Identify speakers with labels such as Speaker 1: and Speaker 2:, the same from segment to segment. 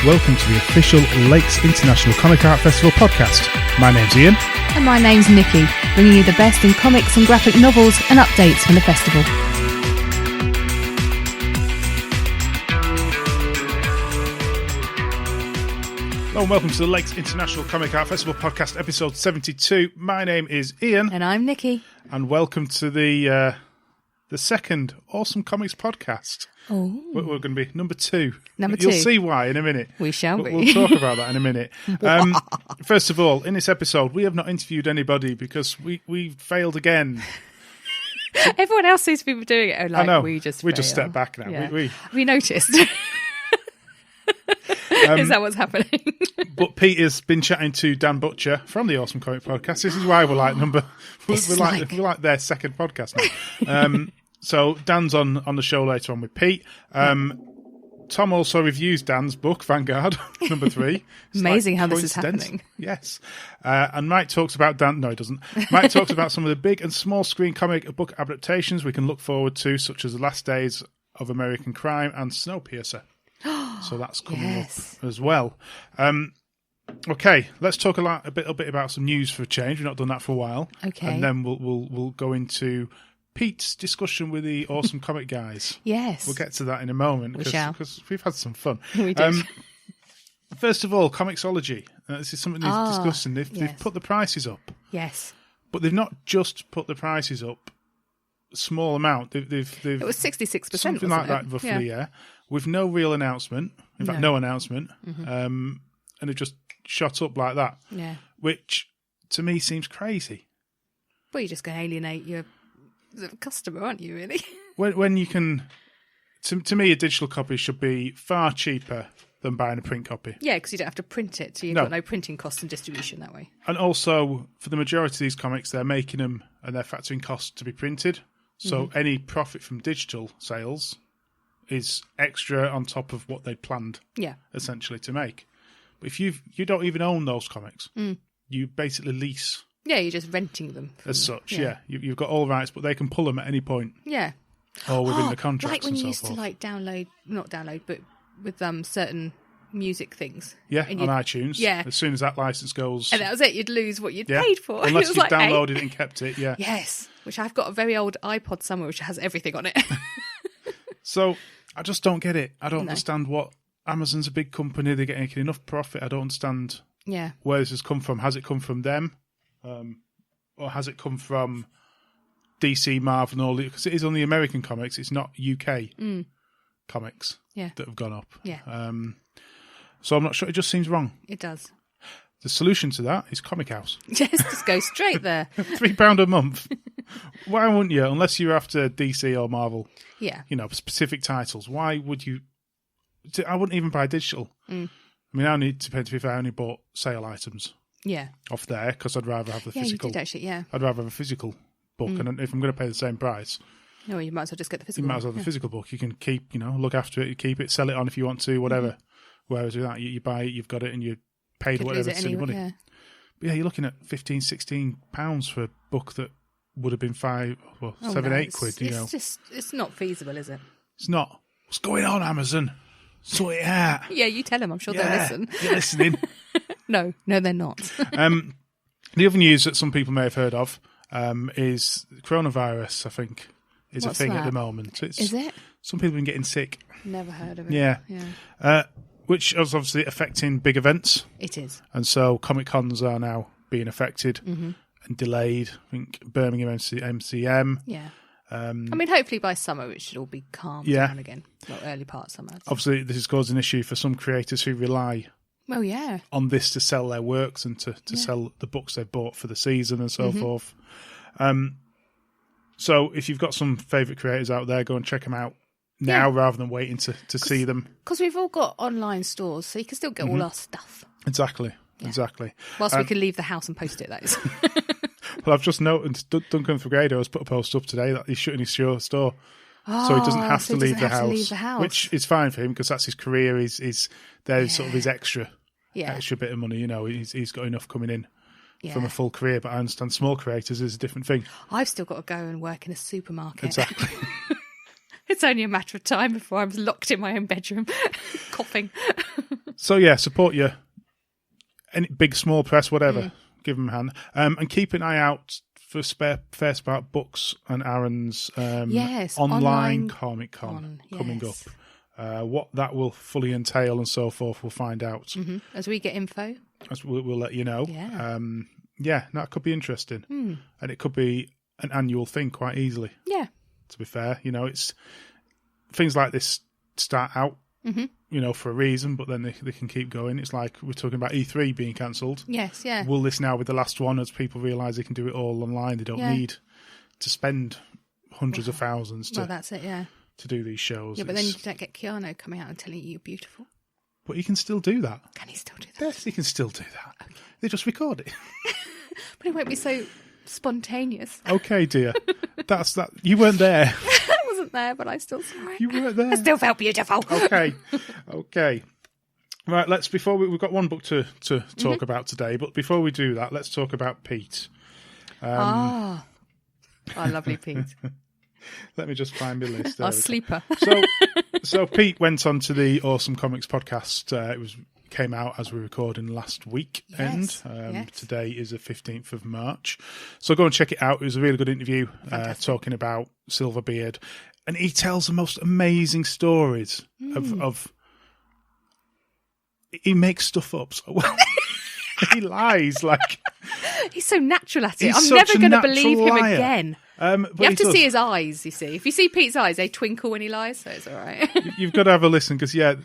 Speaker 1: welcome to the official Lakes International Comic Art Festival podcast. My name's Ian.
Speaker 2: And my name's Nikki, bringing you the best in comics and graphic novels and updates from the festival.
Speaker 1: Hello and welcome to the Lakes International Comic Art Festival podcast, episode 72. My name is Ian.
Speaker 2: And I'm Nikki.
Speaker 1: And welcome to the second Awesome Comics podcast.
Speaker 2: Oh.
Speaker 1: We're going to be number two.
Speaker 2: Number
Speaker 1: You'll
Speaker 2: two.
Speaker 1: see why in a minute.
Speaker 2: We shall be.
Speaker 1: We'll talk about that in a minute. First of all, in this episode, we have not interviewed anybody because we failed again.
Speaker 2: Everyone else seems to be doing it. Oh, like,
Speaker 1: I know.
Speaker 2: We just
Speaker 1: step back now.
Speaker 2: Yeah. We noticed. Is that what's happening?
Speaker 1: But Pete has been chatting to Dan Butcher from the Awesome Comic Podcast. This is why we're like we're like their second podcast now. So Dan's on the show later on with Pete. Tom also reviews Dan's book, Vanguard, number 3.
Speaker 2: Amazing how this is happening.
Speaker 1: Yes. And Mike talks about No, he doesn't. Mike talks about some of the big and small screen comic book adaptations we can look forward to, such as The Last Days of American Crime and Snowpiercer. So that's coming up as well. Okay, let's talk a little bit about some news for a change. We've not done that for a while.
Speaker 2: Okay.
Speaker 1: And then we'll go into Pete's discussion with the Awesome Comic guys.
Speaker 2: Yes.
Speaker 1: We'll get to that in a moment.
Speaker 2: We shall.
Speaker 1: Because we've had some fun.
Speaker 2: We did.
Speaker 1: First of all, Comixology. This is something they've discussed, and they've put the prices up.
Speaker 2: Yes.
Speaker 1: But they've not just put the prices up a small amount. They've
Speaker 2: it was 66%,
Speaker 1: something like that, roughly, yeah. With no real announcement. In fact, no announcement. Mm-hmm. And it just shot up like that.
Speaker 2: Yeah.
Speaker 1: Which, to me, seems crazy.
Speaker 2: Well, you're just going to alienate your customer, aren't you, really?
Speaker 1: When you can... To me, a digital copy should be far cheaper than buying a print copy.
Speaker 2: Yeah, because you don't have to print it, so you've got no printing costs and distribution that way. And
Speaker 1: also, for the majority of these comics, they're making them and they're factoring costs to be printed. So any profit from digital sales is extra on top of what they'd planned, essentially, to make. But if you don't even own those comics, you basically lease.
Speaker 2: Yeah, you're just renting them.
Speaker 1: As such, yeah. You've got all rights, but they can pull them at any point.
Speaker 2: Yeah.
Speaker 1: Or within the contracts
Speaker 2: like when
Speaker 1: and
Speaker 2: you
Speaker 1: so
Speaker 2: used
Speaker 1: forth.
Speaker 2: to not download, but with certain music things.
Speaker 1: Yeah, on iTunes.
Speaker 2: Yeah.
Speaker 1: As soon as that license goes.
Speaker 2: And that was it, you'd lose what you'd paid for.
Speaker 1: Unless
Speaker 2: you've
Speaker 1: downloaded it and kept it, yeah.
Speaker 2: Yes, which I've got a very old iPod somewhere which has everything on it.
Speaker 1: So, I just don't get it. I don't understand what... Amazon's a big company, they're getting enough profit. I don't understand where this has come from. Has it come from them? Or has it come from DC, Marvel and all the... Because it is on the American comics, it's not UK comics that have gone up.
Speaker 2: Yeah.
Speaker 1: So I'm not sure, it just seems wrong.
Speaker 2: It does.
Speaker 1: The solution to that is Comichaus.
Speaker 2: Just go straight there.
Speaker 1: £3 a month. Why wouldn't you? Unless you're after DC or Marvel.
Speaker 2: Yeah.
Speaker 1: Specific titles. Why would you... I wouldn't even buy digital. I mean, I only bought sale items.
Speaker 2: Yeah.
Speaker 1: Off there, because I'd rather have the physical...
Speaker 2: You did actually, yeah.
Speaker 1: I'd rather have a physical book, and if I'm going to pay the same price...
Speaker 2: No, you might as well just get the physical.
Speaker 1: You might as well have the physical book. You can keep, look after it, you keep it, sell it on if you want to, whatever. Whereas with that, you buy it, you've got it, and you paid whatever silly money.
Speaker 2: Yeah.
Speaker 1: But yeah, you're looking at £15-16 for a book that would have been £7-8 quid.
Speaker 2: It's not feasible, is it?
Speaker 1: It's not. What's going on, Amazon? Sort it out.
Speaker 2: Yeah, you tell them. I'm sure they'll listen.
Speaker 1: You're listening.
Speaker 2: No, they're not.
Speaker 1: The other news that some people may have heard of is coronavirus, I think, is a thing at the moment.
Speaker 2: Is it?
Speaker 1: Some people have been getting sick.
Speaker 2: Never heard of it.
Speaker 1: Yeah. Which is obviously affecting big events.
Speaker 2: It is.
Speaker 1: And so Comic Cons are now being affected and delayed. I think Birmingham MCM.
Speaker 2: Yeah. I mean, hopefully by summer it should all be calmed down again. Not early part of summer.
Speaker 1: Obviously, this has caused an issue for some creators who rely on this to sell their works and to sell the books they've bought for the season and so forth. So if you've got some favourite creators out there, go and check them out now rather than waiting to see them.
Speaker 2: Because we've all got online stores, so you can still get all our stuff.
Speaker 1: Exactly.
Speaker 2: Whilst we can leave the house and post it, that is.
Speaker 1: Well, I've just noticed Duncan Fregado has put a post up today that he's shutting his store, so he doesn't have to leave the house, which is fine for him because that's his career. There's sort of his extra bit of money. He's got enough coming in from a full career. But I understand small creators is a different thing.
Speaker 2: I've still got to go and work in a supermarket.
Speaker 1: Exactly.
Speaker 2: It's only a matter of time before I'm locked in my own bedroom, coughing.
Speaker 1: So yeah, support your any big, small press, whatever. Give them a hand, and keep an eye out for Fair Spark Books and Aaron's online Comic Con coming up. What that will fully entail and so forth, we'll find out
Speaker 2: as we get info.
Speaker 1: As we'll let you know. That could be interesting, and it could be an annual thing quite easily. Yeah. To be fair, it's things like this start out, for a reason, but then they can keep going. It's like we're talking about E3 being cancelled.
Speaker 2: Yes, yeah.
Speaker 1: Will this now be the last one as people realise they can do it all online? They don't need to spend hundreds of thousands
Speaker 2: that's it,
Speaker 1: to do these shows.
Speaker 2: Yeah, but then you don't get Keanu coming out and telling you you're beautiful.
Speaker 1: But he can still do that.
Speaker 2: Can he still do that?
Speaker 1: Yes, he can still do that. Okay. They just record it.
Speaker 2: But it won't be so spontaneous.
Speaker 1: Okay, dear. That's that. You weren't there.
Speaker 2: I wasn't there, but I still saw it.
Speaker 1: You weren't there.
Speaker 2: I still felt beautiful.
Speaker 1: Okay. Right, we've got one book to talk about today, but before we do that, let's talk about Pete.
Speaker 2: Our lovely Pete.
Speaker 1: Let me just find my list.
Speaker 2: Our sleeper.
Speaker 1: So Pete went on to the Awesome Comics podcast. It came out as we were recording last weekend. Today is the 15th of March. So go and check it out. It was a really good interview talking about Silverbeard. And he tells the most amazing stories of he makes stuff up so well. He lies like...
Speaker 2: He's so natural at it. I'm never going to believe him again. You have to see his eyes, you see. If you see Pete's eyes, they twinkle when he lies, so it's all right.
Speaker 1: You've got to have a listen because, I'm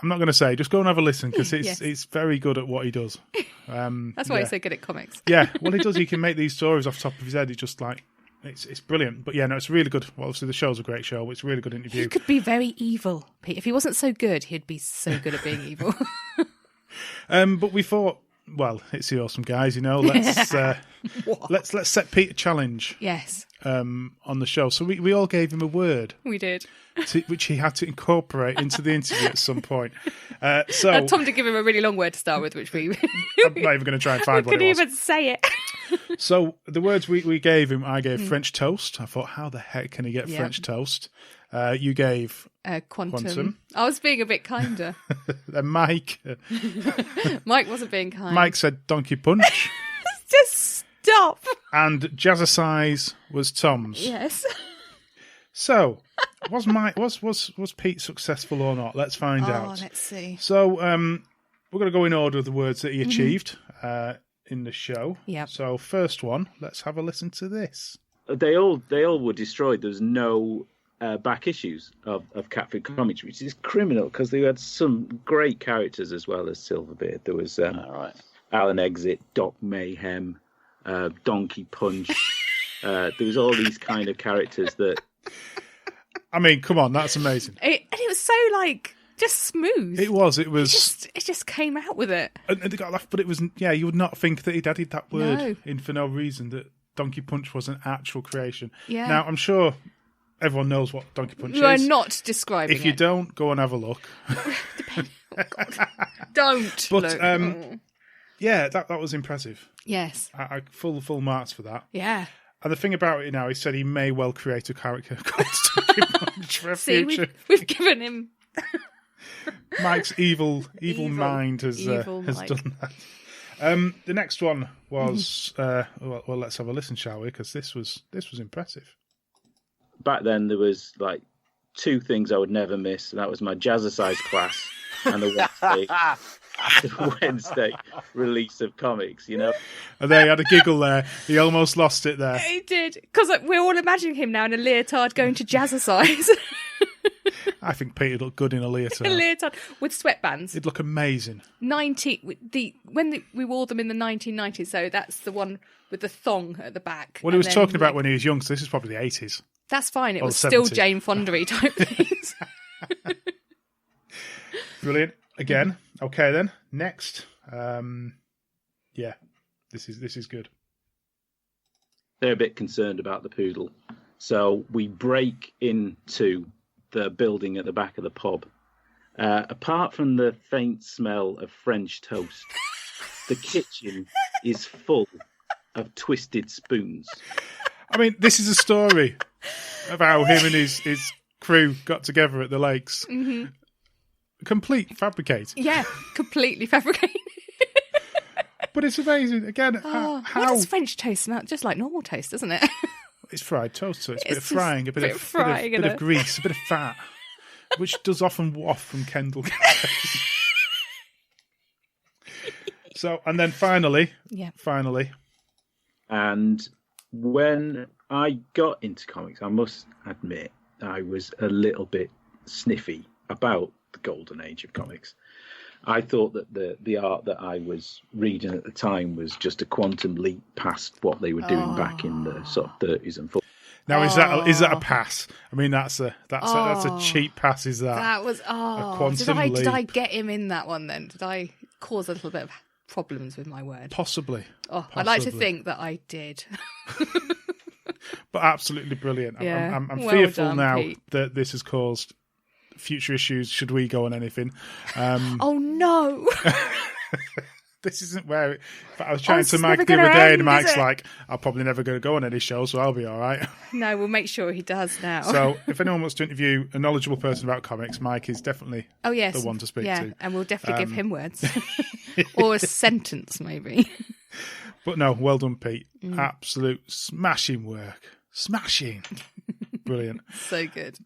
Speaker 1: not going to say. Just go and have a listen because it's very good at what he does.
Speaker 2: That's why he's so good at comics.
Speaker 1: Yeah, well, he does. He can make these stories off the top of his head. It's just like, it's brilliant. But it's really good. Well, obviously, the show's a great show. It's a really good interview.
Speaker 2: He could be very evil, Pete. If he wasn't so good, he'd be so good at being evil.
Speaker 1: But we thought, well, it's the Awesome Guys, let's set Pete a challenge.
Speaker 2: Yes.
Speaker 1: On the show. So we all gave him a word.
Speaker 2: We did.
Speaker 1: Which he had to incorporate into the interview at some point.
Speaker 2: Tom did give him a really long word to start with, which we...
Speaker 1: I'm not even going to try and find what it was.
Speaker 2: Couldn't even say it.
Speaker 1: So the words we gave him, I gave French toast. I thought, how the heck can he get French toast? You gave... Quantum.
Speaker 2: I was being a bit kinder.
Speaker 1: And Mike...
Speaker 2: Mike wasn't being kind.
Speaker 1: Mike said donkey punch.
Speaker 2: Just stop.
Speaker 1: And Jazzercise was Tom's.
Speaker 2: Yes.
Speaker 1: So, was Pete successful or not? Let's find out.
Speaker 2: Let's see.
Speaker 1: So, we're going to go in order of the words that he achieved in the show.
Speaker 2: Yeah.
Speaker 1: So, first one, let's have a listen to this.
Speaker 3: They all were destroyed. There's no back issues of Catford Comics, which is criminal because they had some great characters as well as Silverbeard. There was Alan Exit, Doc Mayhem, Donkey Punch. There was all these kind of characters that...
Speaker 1: I mean, come on, that's amazing.
Speaker 2: And it was so, just smooth.
Speaker 1: It was. It
Speaker 2: just came out with it.
Speaker 1: And they got left, but it was, you would not think that he'd added that word in for no reason, that Donkey Punch was an actual creation. Yeah. Now, I'm sure everyone knows what Donkey Punch is.
Speaker 2: You are not describing it.
Speaker 1: If you don't, go and have a look.
Speaker 2: God. Don't
Speaker 1: but,
Speaker 2: look.
Speaker 1: Yeah, that was impressive.
Speaker 2: Yes.
Speaker 1: I full marks for that.
Speaker 2: Yeah.
Speaker 1: And the thing about it now, he said he may well create a character called Donkey Punch for a future.
Speaker 2: We've given him...
Speaker 1: Mike's evil mind has done that. The next one was... well, let's have a listen, shall we? Because this was impressive.
Speaker 3: Back then, there was, two things I would never miss, and that was my Jazzercise class and the Wednesday release of comics, And
Speaker 1: they had a giggle there. He almost lost it there.
Speaker 2: He did. Because we're all imagining him now in a leotard going to Jazzercise.
Speaker 1: I think Pete would look good in a leotard.
Speaker 2: A leotard with sweatbands.
Speaker 1: It'd look amazing.
Speaker 2: When we wore them in the 1990s, so that's the one with the thong at the back.
Speaker 1: Well, he was talking about when he was young, so this is probably the 80s.
Speaker 2: That's fine. It was still Jane Fonda type things.
Speaker 1: Brilliant. Again. Okay, then. Next. This is good.
Speaker 3: They're a bit concerned about the poodle. So we break into the building at the back of the pub. Apart from the faint smell of French toast, the kitchen is full of twisted spoons.
Speaker 1: I mean, this is a story of how him and his crew got together at the lakes. Mm-hmm. complete fabricate.
Speaker 2: Yeah, completely fabricated.
Speaker 1: But it's amazing. Again, how...
Speaker 2: What does French toast smell? Just like normal toast, doesn't it?
Speaker 1: It's fried toast, so it's a bit of frying, a bit of grease, a bit of fat, which does often waft from Kendall. So, and then finally.
Speaker 3: And when I got into comics, I must admit, I was a little bit sniffy about the golden age of comics. I thought that the art that I was reading at the time was just a quantum leap past what they were doing back in the sort of 30s and 40s.
Speaker 1: Now, is that a pass? I mean, that's a cheap pass. Is that?
Speaker 2: That was a quantum leap. Did I get him in that one then? Did I cause a little bit of problems with my word?
Speaker 1: Possibly.
Speaker 2: I'd like to think that I did.
Speaker 1: But absolutely brilliant.
Speaker 2: Yeah.
Speaker 1: I'm fearful now, Pete, that this has caused future issues should we go on anything.
Speaker 2: Oh no.
Speaker 1: This isn't where I was chatting to Mike the other day, and Mike's like, I'm probably never going to go on any show, so I'll be all right.
Speaker 2: No, we'll make sure he does now.
Speaker 1: So if anyone wants to interview a knowledgeable person about comics, Mike is definitely the one to speak to.
Speaker 2: And we'll definitely give him words. Or a sentence, maybe.
Speaker 1: But no, well done, Pete. Absolute smashing work. Smashing. Brilliant.
Speaker 2: So good.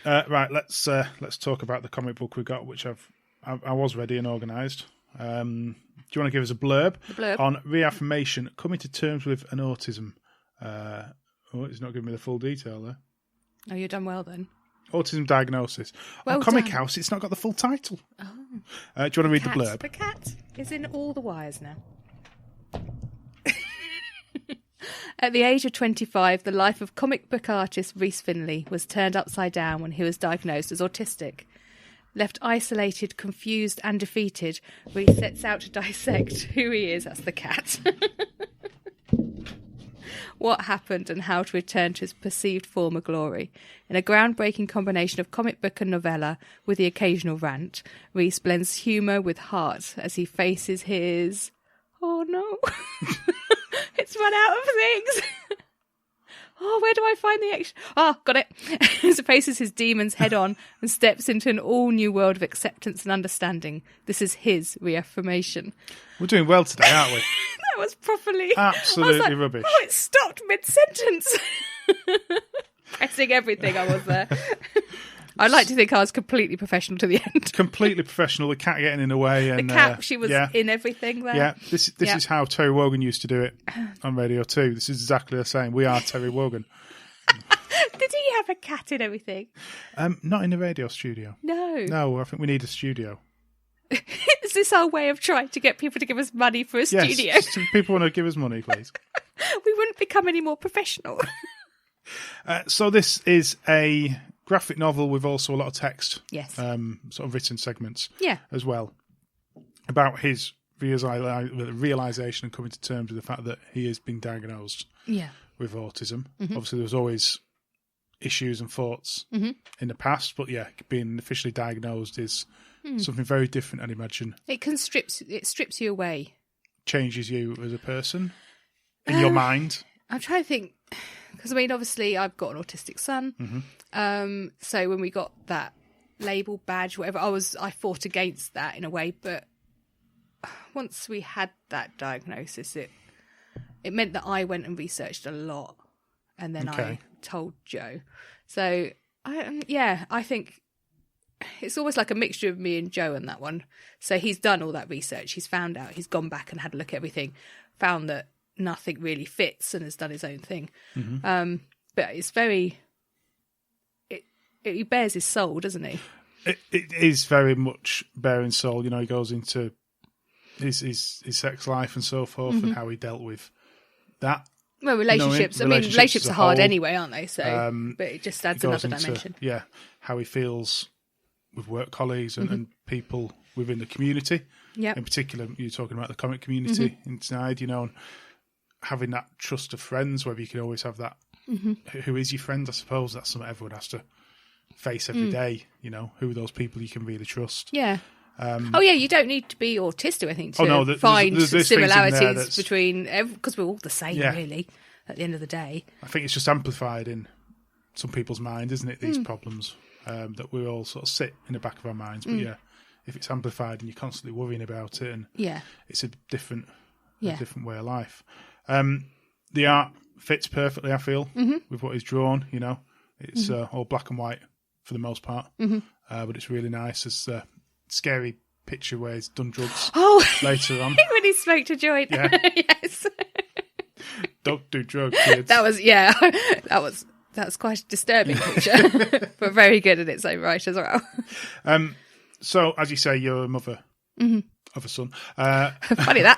Speaker 1: Right, let's talk about the comic book we got, which I was ready and organised. Do you want to give us a blurb on Reaffirmation, coming to terms with an autism? It's not giving me the full detail there.
Speaker 2: Oh, you've done well then.
Speaker 1: Autism Diagnosis. On Comichaus, it's not got the full title. Oh. Do you want to read the blurb?
Speaker 2: The cat is in all the wires now. At the age of 25, the life of comic book artist Rees Finlay was turned upside down when he was diagnosed as autistic. Left isolated, confused and defeated, Rees sets out to dissect who he is as the cat. What happened and how to return to his perceived former glory. In a groundbreaking combination of comic book and novella with the occasional rant, Rees blends humour with heart as he faces his... Oh no, it's run out of things. Where do I find the extra? Got it. As he faces his demons head on and steps into an all-new world of acceptance and understanding. This is his reaffirmation.
Speaker 1: We're doing well today, aren't we?
Speaker 2: That was properly...
Speaker 1: Absolutely rubbish.
Speaker 2: It stopped mid-sentence. Pressing everything I was there. I'd like to think I was completely professional to the end.
Speaker 1: Completely professional. The cat getting in the way. And,
Speaker 2: the cat, she was in everything there.
Speaker 1: Yeah, this is how Terry Wogan used to do it on Radio 2. This is exactly the same. We are Terry Wogan.
Speaker 2: Did he have a cat in everything?
Speaker 1: Not in the radio studio. No, I think we need a studio.
Speaker 2: Is this our way of trying to get people to give us money for a studio?
Speaker 1: Yes, people want to give us money, please.
Speaker 2: We wouldn't become any more professional.
Speaker 1: So this is a graphic novel with also a lot of text.
Speaker 2: Yes.
Speaker 1: Sort of written segments.
Speaker 2: Yeah.
Speaker 1: As well. About his realisation and coming to terms with the fact that he has been diagnosed with autism. Mm-hmm. Obviously, there was always issues and thoughts in the past, but being officially diagnosed is something very different, I'd imagine.
Speaker 2: It strips you away.
Speaker 1: Changes you as a person in your mind.
Speaker 2: I'm trying to think, because I mean, obviously, I've got an autistic son. Mm-hmm. So when we got that label, badge, whatever, I fought against that in a way. But once we had that diagnosis, it meant that I went and researched a lot, and then I told Joe. So I think it's almost like a mixture of me and Joe on that one. So he's done all that research. He's found out. He's gone back and had a look at everything. Found that nothing really fits and has done his own thing. Mm-hmm. But it's very... He bears his soul, doesn't he?
Speaker 1: It is very much bearing soul. You know, he goes into his sex life and so forth and how he dealt with that. Well,
Speaker 2: relationships. Relationships are hard anyway, aren't they? So, but it just adds another dimension.
Speaker 1: How he feels with work colleagues and people within the community. Yeah. In particular, you're talking about the comic community inside, you know, and having that trust of friends, whether you can always have that. Who is your friend? I suppose that's something everyone has to face every day. You know, who are those people you can really trust? Yeah.
Speaker 2: You don't need to be autistic, I think, to find there's similarities between, because we're all the same, really, at the end of the day.
Speaker 1: I think it's just amplified in some people's mind, isn't it, these problems, that we all sort of sit in the back of our minds. But if it's amplified and you're constantly worrying about it, and it's a different way of life. The art fits perfectly, I feel, with what he's drawn. You know, it's all black and white for the most part, but it's really nice. It's a scary picture where he's done drugs later on.
Speaker 2: When he smoked a joint.
Speaker 1: Yeah.
Speaker 2: Yes.
Speaker 1: Don't do drugs, kids.
Speaker 2: That's quite a disturbing picture, but very good in its own right as well.
Speaker 1: So, as you say, you're a mother of a son.
Speaker 2: Funny that.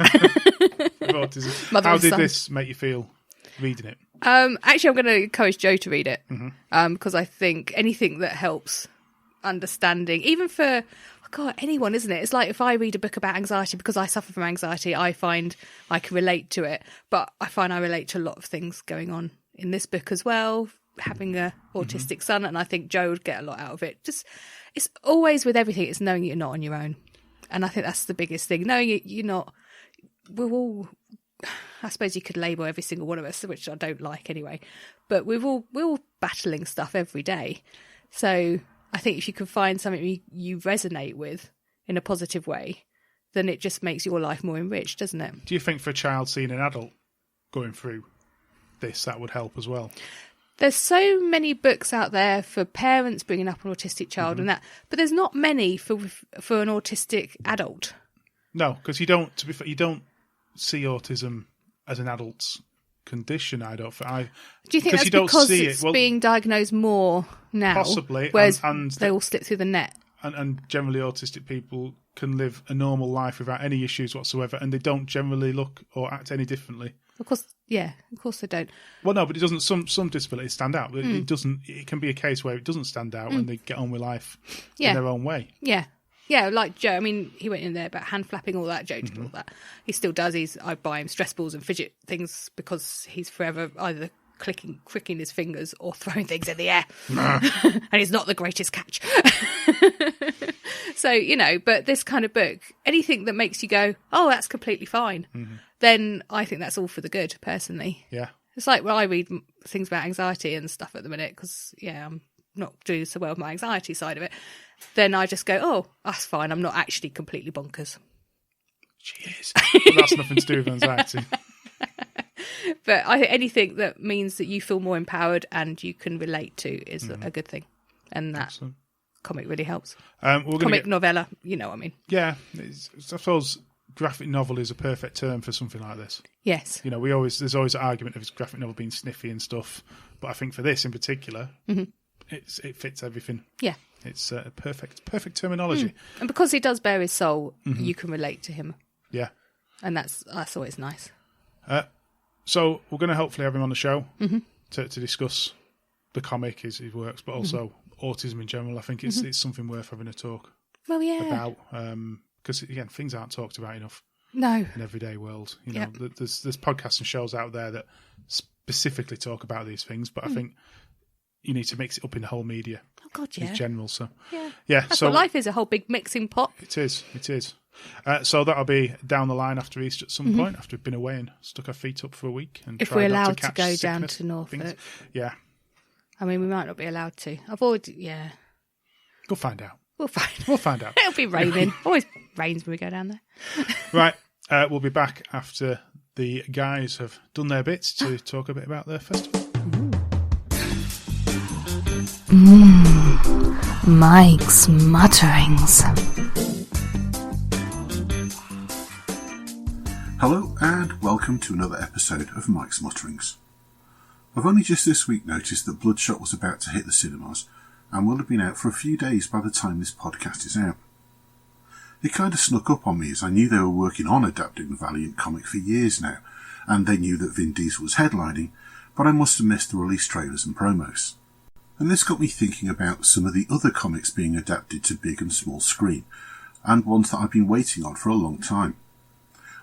Speaker 1: Autism. How did this make you feel reading it?
Speaker 2: Actually, I'm going to encourage Joe to read it because I think anything that helps understanding, even for anyone, isn't it? It's like if I read a book about anxiety, because I suffer from anxiety, I find I can relate to it. But I find I relate to a lot of things going on in this book as well, having a autistic son, and I think Joe would get a lot out of it. Just, it's always with everything, it's knowing you're not on your own. And I think that's the biggest thing. Knowing you're not, we're all, I suppose you could label every single one of us, which I don't like anyway, but we're all battling stuff every day. So I think if you can find something you resonate with in a positive way, then it just makes your life more enriched, doesn't it?
Speaker 1: Do you think for a child seeing an adult going through this, that would help as well?
Speaker 2: There's so many books out there for parents bringing up an autistic child and that, but there's not many for an autistic adult.
Speaker 1: No, because you don't see autism as an adult's condition. I don't.
Speaker 2: Do you think that's because it's being diagnosed more now?
Speaker 1: Possibly,
Speaker 2: whereas they all slip through the net.
Speaker 1: And generally, autistic people can live a normal life without any issues whatsoever, and they don't generally look or act any differently.
Speaker 2: Of course, of course they don't.
Speaker 1: Well, no, but it doesn't. Some disabilities stand out. It doesn't. It can be a case where it doesn't stand out, and they get on with life in their own way.
Speaker 2: Yeah, like Joe. I mean, he went in there about hand flapping, all that. Joe did all that. He still does. I buy him stress balls and fidget things because he's forever either cricking his fingers or throwing things in the air, and he's not the greatest catch. So but this kind of book, anything that makes you go, "Oh, that's completely fine," then I think that's all for the good. Personally,
Speaker 1: yeah.
Speaker 2: It's like when I read things about anxiety and stuff at the minute because I'm not doing so well with my anxiety side of it. Then I just go, oh, that's fine. I'm not actually completely bonkers.
Speaker 1: She is. Well, that's nothing to do with anxiety.
Speaker 2: But anything that means that you feel more empowered and you can relate to is a good thing. And that comic really helps. Novella, you know what I mean.
Speaker 1: Yeah. I suppose graphic novel is a perfect term for something like this.
Speaker 2: Yes.
Speaker 1: There's always an argument of his graphic novel being sniffy and stuff. But I think for this in particular, it fits everything. Yeah. It's perfect terminology.
Speaker 2: And because he does bare his soul, you can relate to him.
Speaker 1: Yeah.
Speaker 2: And that's always nice.
Speaker 1: So we're going to hopefully have him on the show to discuss the comic, his works, but also autism in general. I think it's something worth having a talk about. Because, again, things aren't talked about enough in the everyday world. There's podcasts and shows out there that specifically talk about these things, but I think you need to mix it up in the whole media.
Speaker 2: Oh, God, yeah.
Speaker 1: In general, so...
Speaker 2: Yeah. That's what life is, a whole big mixing pot.
Speaker 1: It is. So that'll be down the line after Easter at some point, after we've been away and stuck our feet up for a week. And
Speaker 2: if we're allowed to go down to Norfolk.
Speaker 1: Yeah.
Speaker 2: I mean, we might not be allowed to. I've already... Yeah.
Speaker 1: We'll find out.
Speaker 2: We'll find out. It'll be raining. Always rains when we go down there.
Speaker 1: Right. We'll be back after the guys have done their bits to talk a bit about their festival.
Speaker 4: Mike's Mutterings.
Speaker 5: Hello and welcome to another episode of Mike's Mutterings. I've only just this week noticed that Bloodshot was about to hit the cinemas and will have been out for a few days by the time this podcast is out. It kind of snuck up on me as I knew they were working on adapting the Valiant comic for years now, and they knew that Vin Diesel was headlining, but I must have missed the release trailers and promos. And this got me thinking about some of the other comics being adapted to big and small screen, and ones that I've been waiting on for a long time.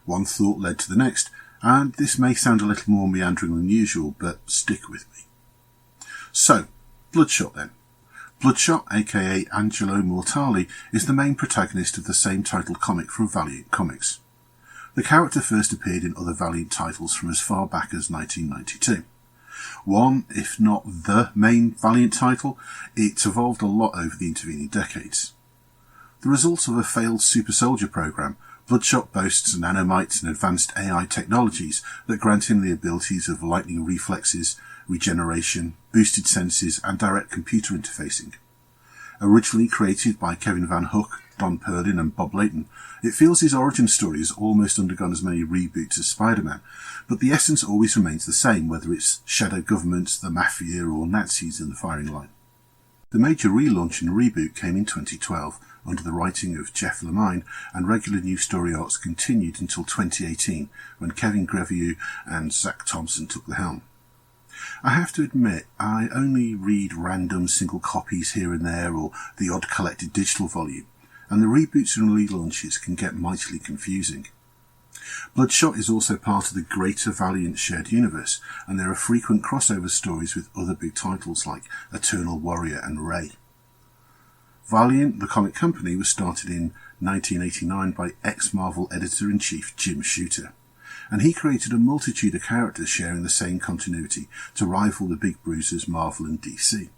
Speaker 5: One thought led to the next, and this may sound a little more meandering than usual, but stick with me. So, Bloodshot then. Bloodshot, aka Angelo Mortali, is the main protagonist of the same titled comic from Valiant Comics. The character first appeared in other Valiant titles from as far back as 1992. One, if not the main Valiant title, it's evolved a lot over the intervening decades. The result of a failed super soldier program, Bloodshot boasts nanomites and advanced AI technologies that grant him the abilities of lightning reflexes, regeneration, boosted senses, and direct computer interfacing. Originally created by Kevin Van Hook, Don Perlin and Bob Layton, it feels his origin story has almost undergone as many reboots as Spider-Man, but the essence always remains the same, whether it's shadow governments, the mafia, or Nazis in the firing line. The major relaunch and reboot came in 2012, under the writing of Jeff Lemire, and regular new story arcs continued until 2018, when Kevin Grevioux and Zach Thompson took the helm. I have to admit, I only read random single copies here and there, or the odd collected digital volume, and the reboots and relaunches can get mightily confusing. Bloodshot is also part of the greater Valiant shared universe, and there are frequent crossover stories with other big titles like Eternal Warrior and Ray. Valiant, the comic company, was started in 1989 by ex-Marvel editor-in-chief Jim Shooter, and he created a multitude of characters sharing the same continuity to rival the big bruisers Marvel and DC.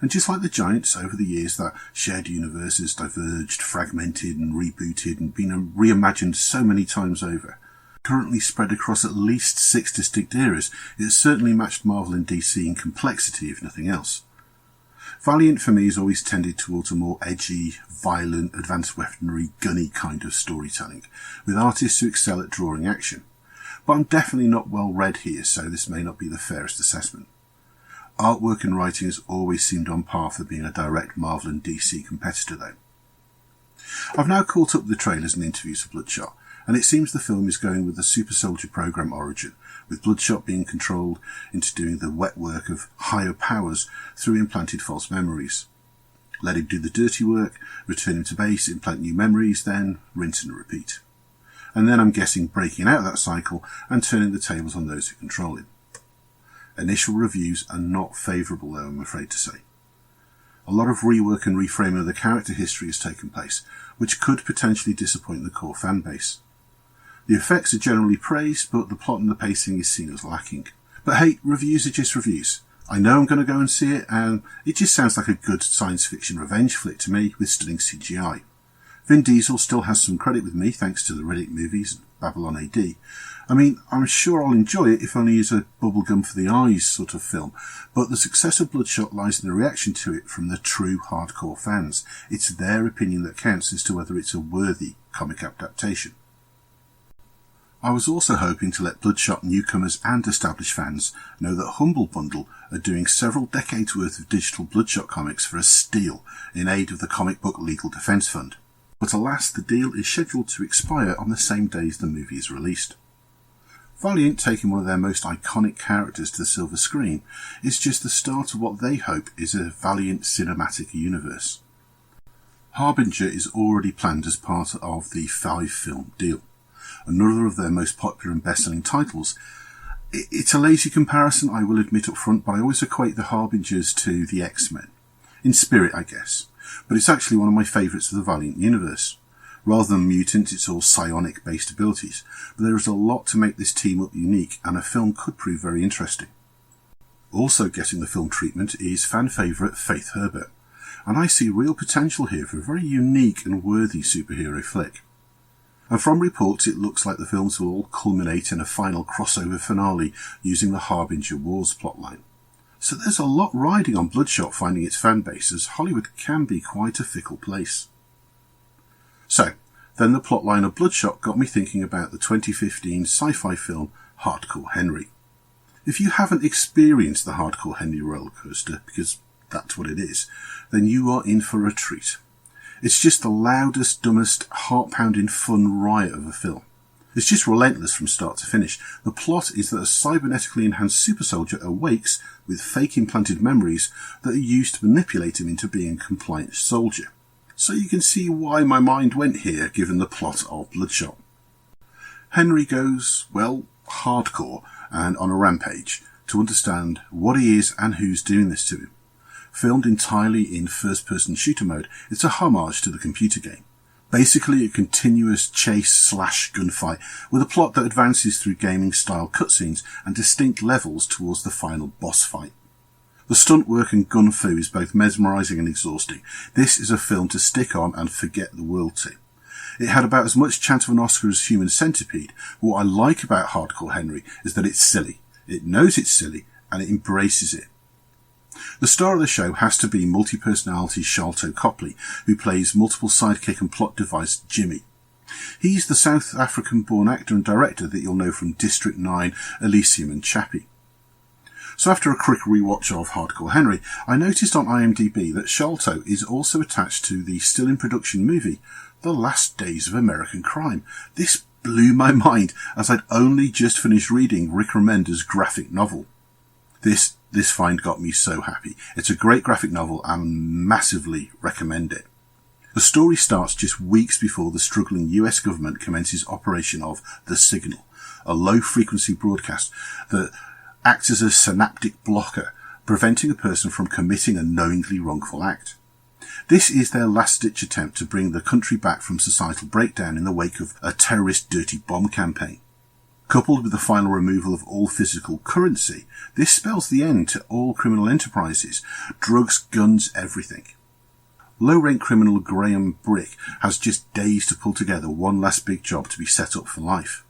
Speaker 5: And just like the Giants, over the years that shared universe has diverged, fragmented and rebooted and been reimagined so many times over. Currently spread across at least 6 distinct eras, it has certainly matched Marvel and DC in complexity, if nothing else. Valiant for me has always tended towards a more edgy, violent, advanced weaponry, gunny kind of storytelling, with artists who excel at drawing action. But I'm definitely not well read here, so this may not be the fairest assessment. Artwork and writing has always seemed on par for being a direct Marvel and DC competitor though. I've now caught up with the trailers and interviews for Bloodshot, and it seems the film is going with the Super Soldier program origin, with Bloodshot being controlled into doing the wet work of higher powers through implanted false memories. Let him do the dirty work, return him to base, implant new memories, then rinse and repeat. And then I'm guessing breaking out of that cycle and turning the tables on those who control him. Initial reviews are not favourable though, I'm afraid to say. A lot of rework and reframing of the character history has taken place, which could potentially disappoint the core fan base. The effects are generally praised, but the plot and the pacing is seen as lacking. But hey, reviews are just reviews. I know I'm going to go and see it, and it just sounds like a good science fiction revenge flick to me with stunning CGI. Vin Diesel still has some credit with me thanks to the Riddick movies and Babylon AD. I mean, I'm sure I'll enjoy it if only as a bubblegum for the eyes sort of film, but the success of Bloodshot lies in the reaction to it from the true hardcore fans. It's their opinion that counts as to whether it's a worthy comic adaptation. I was also hoping to let Bloodshot newcomers and established fans know that Humble Bundle are doing several decades worth of digital Bloodshot comics for a steal in aid of the Comic Book Legal Defence Fund. But alas, the deal is scheduled to expire on the same day as the movie is released. Valiant taking one of their most iconic characters to the silver screen is just the start of what they hope is a Valiant cinematic universe. Harbinger is already planned as part of the 5-film deal. Another of their most popular and best-selling titles. It's a lazy comparison, I will admit up front, but I always equate the Harbingers to the X-Men. In spirit, I guess. But it's actually one of my favourites of the Valiant universe. Rather than mutants, it's all psionic-based abilities, but there is a lot to make this team up unique, and a film could prove very interesting. Also getting the film treatment is fan favourite Faith Herbert, and I see real potential here for a very unique and worthy superhero flick. And from reports it looks like the films will all culminate in a final crossover finale using the Harbinger Wars plotline. So there's a lot riding on Bloodshot finding its fan base, as Hollywood can be quite a fickle place. So, then the plotline of Bloodshot got me thinking about the 2015 sci-fi film Hardcore Henry. If you haven't experienced the Hardcore Henry roller coaster, because that's what it is, then you are in for a treat. It's just the loudest, dumbest, heart-pounding fun riot of a film. It's just relentless from start to finish. The plot is that a cybernetically enhanced super soldier awakes with fake implanted memories that are used to manipulate him into being a compliant soldier. So you can see why my mind went here given the plot of Bloodshot. Henry goes, well, hardcore and on a rampage to understand what he is and who's doing this to him. Filmed entirely in first-person shooter mode, it's a homage to the computer game. Basically a continuous chase/gunfight with a plot that advances through gaming-style cutscenes and distinct levels towards the final boss fight. The stunt work and gun fu is both mesmerising and exhausting. This is a film to stick on and forget the world to. It had about as much chance of an Oscar as Human Centipede, but what I like about Hardcore Henry is that it's silly. It knows it's silly, and it embraces it. The star of the show has to be multi-personality Sharlto Copley, who plays multiple sidekick and plot device Jimmy. He's the South African-born actor and director that you'll know from District 9, Elysium and Chappie. So after a quick rewatch of Hardcore Henry, I noticed on IMDb that Sharlto is also attached to the still-in-production movie The Last Days of American Crime. This blew my mind, as I'd only just finished reading Rick Remender's graphic novel. This find got me so happy. It's a great graphic novel and massively recommend it. The story starts just weeks before the struggling US government commences operation of The Signal, a low-frequency broadcast that acts as a synaptic blocker, preventing a person from committing a knowingly wrongful act. This is their last-ditch attempt to bring the country back from societal breakdown in the wake of a terrorist dirty bomb campaign. Coupled with the final removal of all physical currency, this spells the end to all criminal enterprises, drugs, guns, everything. Low-rent criminal Graham Brick has just days to pull together one last big job to be set up for life.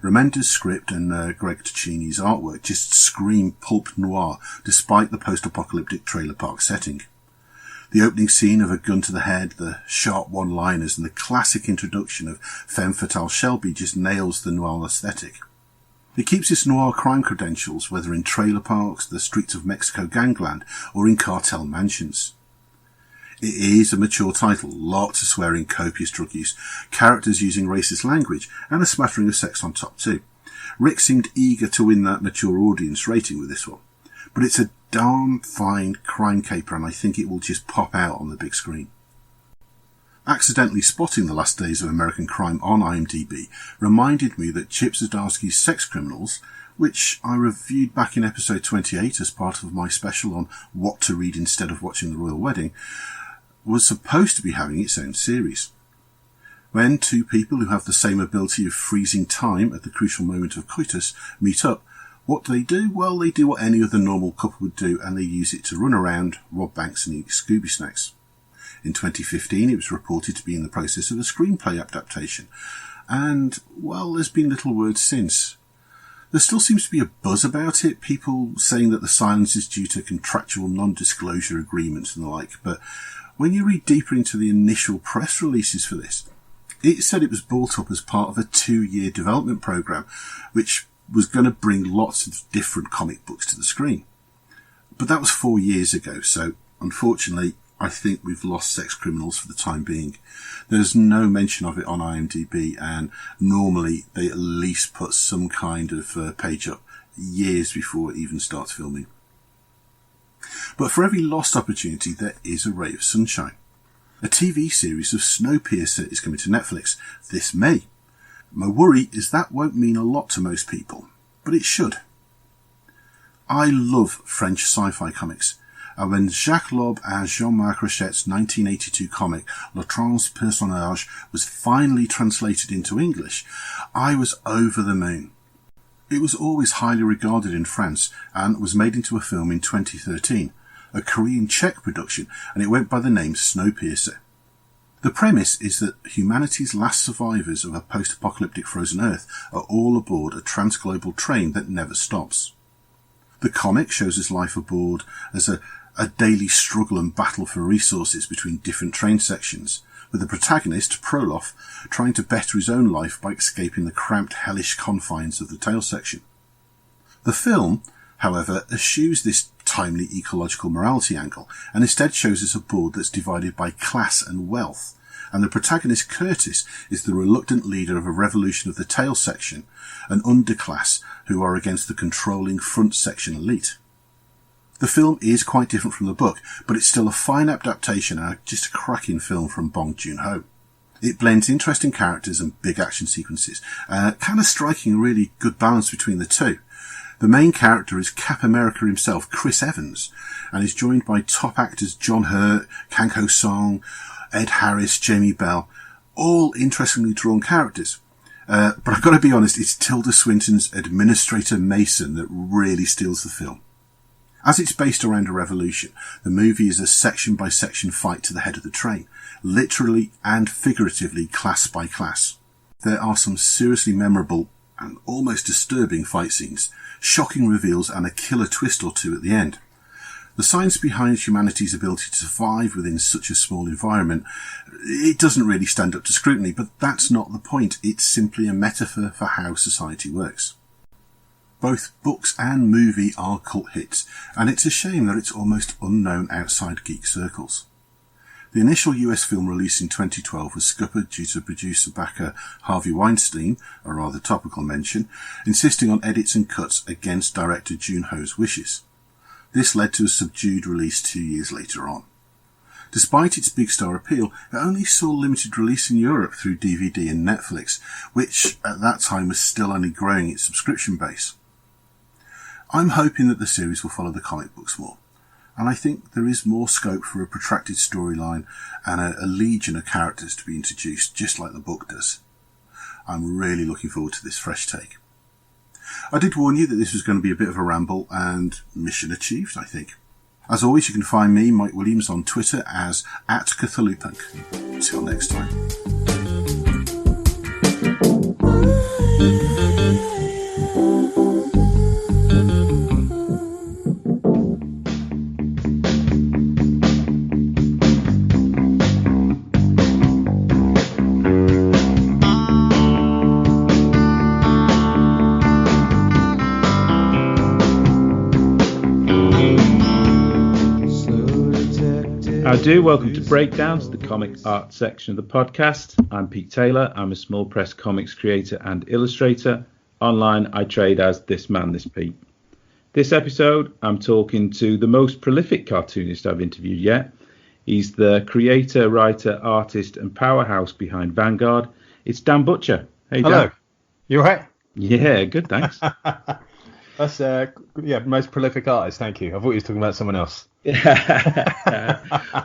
Speaker 5: Remender's script and Greg Ticini's artwork just scream pulp noir despite the post-apocalyptic trailer park setting. The opening scene of a gun to the head, the sharp one-liners and the classic introduction of femme fatale Shelby just nails the noir aesthetic. It keeps its noir crime credentials whether in trailer parks, the streets of Mexico gangland or in cartel mansions. It is a mature title, lots of swearing, copious drug use, characters using racist language, and a smattering of sex on top too. Rick seemed eager to win that mature audience rating with this one. But it's a darn fine crime caper, and I think it will just pop out on the big screen. Accidentally spotting The Last Days of American Crime on IMDb reminded me that Chip Zdarsky's Sex Criminals, which I reviewed back in episode 28 as part of my special on what to read instead of watching The Royal Wedding, was supposed to be having its own series. When two people who have the same ability of freezing time at the crucial moment of coitus meet up, what do? Well, they do what any other normal couple would do, and they use it to run around, rob banks and eat Scooby snacks. In 2015, it was reported to be in the process of a screenplay adaptation, and, well, there's been little word since. There still seems to be a buzz about it, people saying that the silence is due to contractual non-disclosure agreements and the like, but when you read deeper into the initial press releases for this, it said it was brought up as part of a 2-year development program, which was going to bring lots of different comic books to the screen. But that was 4 years ago, so unfortunately, I think we've lost Sex Criminals for the time being. There's no mention of it on IMDb, and normally they at least put some kind of page up years before it even starts filming. But for every lost opportunity, there is a ray of sunshine. A TV series of Snowpiercer is coming to Netflix this May. My worry is that won't mean a lot to most people, but it should. I love French sci-fi comics, and when Jacques Loeb and Jean-Marc Rochet's 1982 comic Le Transpersonnage was finally translated into English, I was over the moon. It was always highly regarded in France and was made into a film in 2013, a Korean-Czech production, and it went by the name Snowpiercer. The premise is that humanity's last survivors of a post-apocalyptic frozen Earth are all aboard a transglobal train that never stops. The comic shows us life aboard as a daily struggle and battle for resources between different train sections, with the protagonist, Proloff, trying to better his own life by escaping the cramped, hellish confines of the tail section. The film, however, eschews this timely ecological morality angle, and instead shows us a board that's divided by class and wealth, and the protagonist Curtis is the reluctant leader of a revolution of the tail section, an underclass who are against the controlling front section elite. The film is quite different from the book, but it's still a fine adaptation and just a cracking film from Bong Joon-ho. It blends interesting characters and big action sequences, kind of striking a really good balance between the two. The main character is Cap America himself, Chris Evans, and is joined by top actors John Hurt, Kang Ho Song, Ed Harris, Jamie Bell, all interestingly drawn characters. But I've got to be honest, it's Tilda Swinton's Administrator Mason that really steals the film. As it's based around a revolution, the movie is a section-by-section fight to the head of the train, literally and figuratively, class by class. There are some seriously memorable and almost disturbing fight scenes, shocking reveals and a killer twist or two at the end. The science behind humanity's ability to survive within such a small environment, it doesn't really stand up to scrutiny, but that's not the point. It's simply a metaphor for how society works. Both books and movie are cult hits, and it's a shame that it's almost unknown outside geek circles. The initial US film release in 2012 was scuppered due to producer backer Harvey Weinstein, a rather topical mention, insisting on edits and cuts against director Jun-Ho's wishes. This led to a subdued release 2 years later on. Despite its big star appeal, it only saw limited release in Europe through DVD and Netflix, which at that time was still only growing its subscription base. I'm hoping that the series will follow the comic books more, and I think there is more scope for a protracted storyline and a legion of characters to be introduced, just like the book does. I'm really looking forward to this fresh take. I did warn you that this was going to be a bit of a ramble, and mission achieved, I think. As always, you can find me, Mike Williams, on Twitter as @Cthulhupunk. Until next time.
Speaker 3: Welcome to Breakdowns, the comic art section of the podcast. I'm Pete Taylor. I'm a small press comics creator and illustrator. Online, I trade as This Man, This Pete. This episode, I'm talking to the most prolific cartoonist I've interviewed yet. He's the creator, writer, artist, and powerhouse behind Vanguard. It's Dan Butcher. Hey, Dan.
Speaker 6: Hello. You all right?
Speaker 3: Yeah, good, thanks.
Speaker 6: That's most prolific artist. Thank you. I thought you were talking about someone else.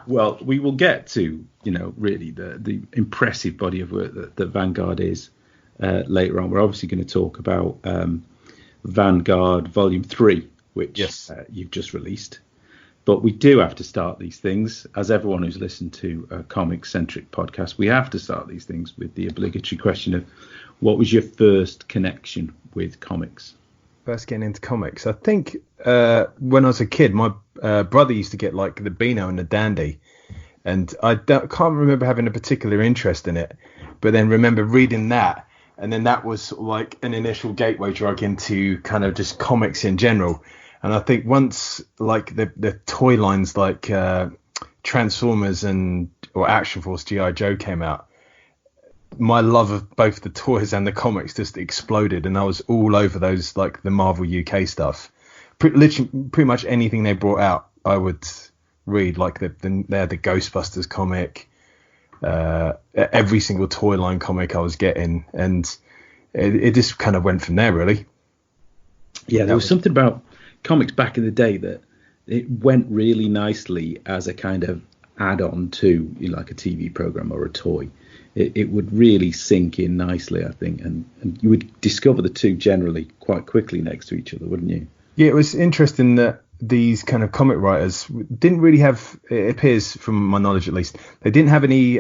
Speaker 3: Well, we will get to, really the impressive body of work that Vanguard is later on. We're obviously going to talk about Vanguard Volume 3, which you've just released. But we do have to start these things, as everyone who's listened to a comic-centric podcast, we have to start these things with the obligatory question of what was your first connection with comics?
Speaker 6: First getting into comics. I think when I was a kid, my brother used to get like the Beano and the Dandy, and I can't remember having a particular interest in it, but then remember reading that, and then that was sort of like an initial gateway drug into kind of just comics in general. And I think once like the toy lines like Transformers or Action Force G.I. Joe came out, my love of both the toys and the comics just exploded, and I was all over those, like the Marvel UK stuff. Pretty much anything they brought out, I would read. Like they had the Ghostbusters comic, every single toy line comic I was getting, and it just kind of went from there, really.
Speaker 3: Yeah, there was something about comics back in the day that it went really nicely as a kind of add-on to like a TV program or a toy. It would really sink in nicely, I think, and you would discover the two generally quite quickly next to each other, wouldn't you?
Speaker 6: Yeah, it was interesting that these kind of comic writers didn't really have, it appears from my knowledge at least, they didn't have any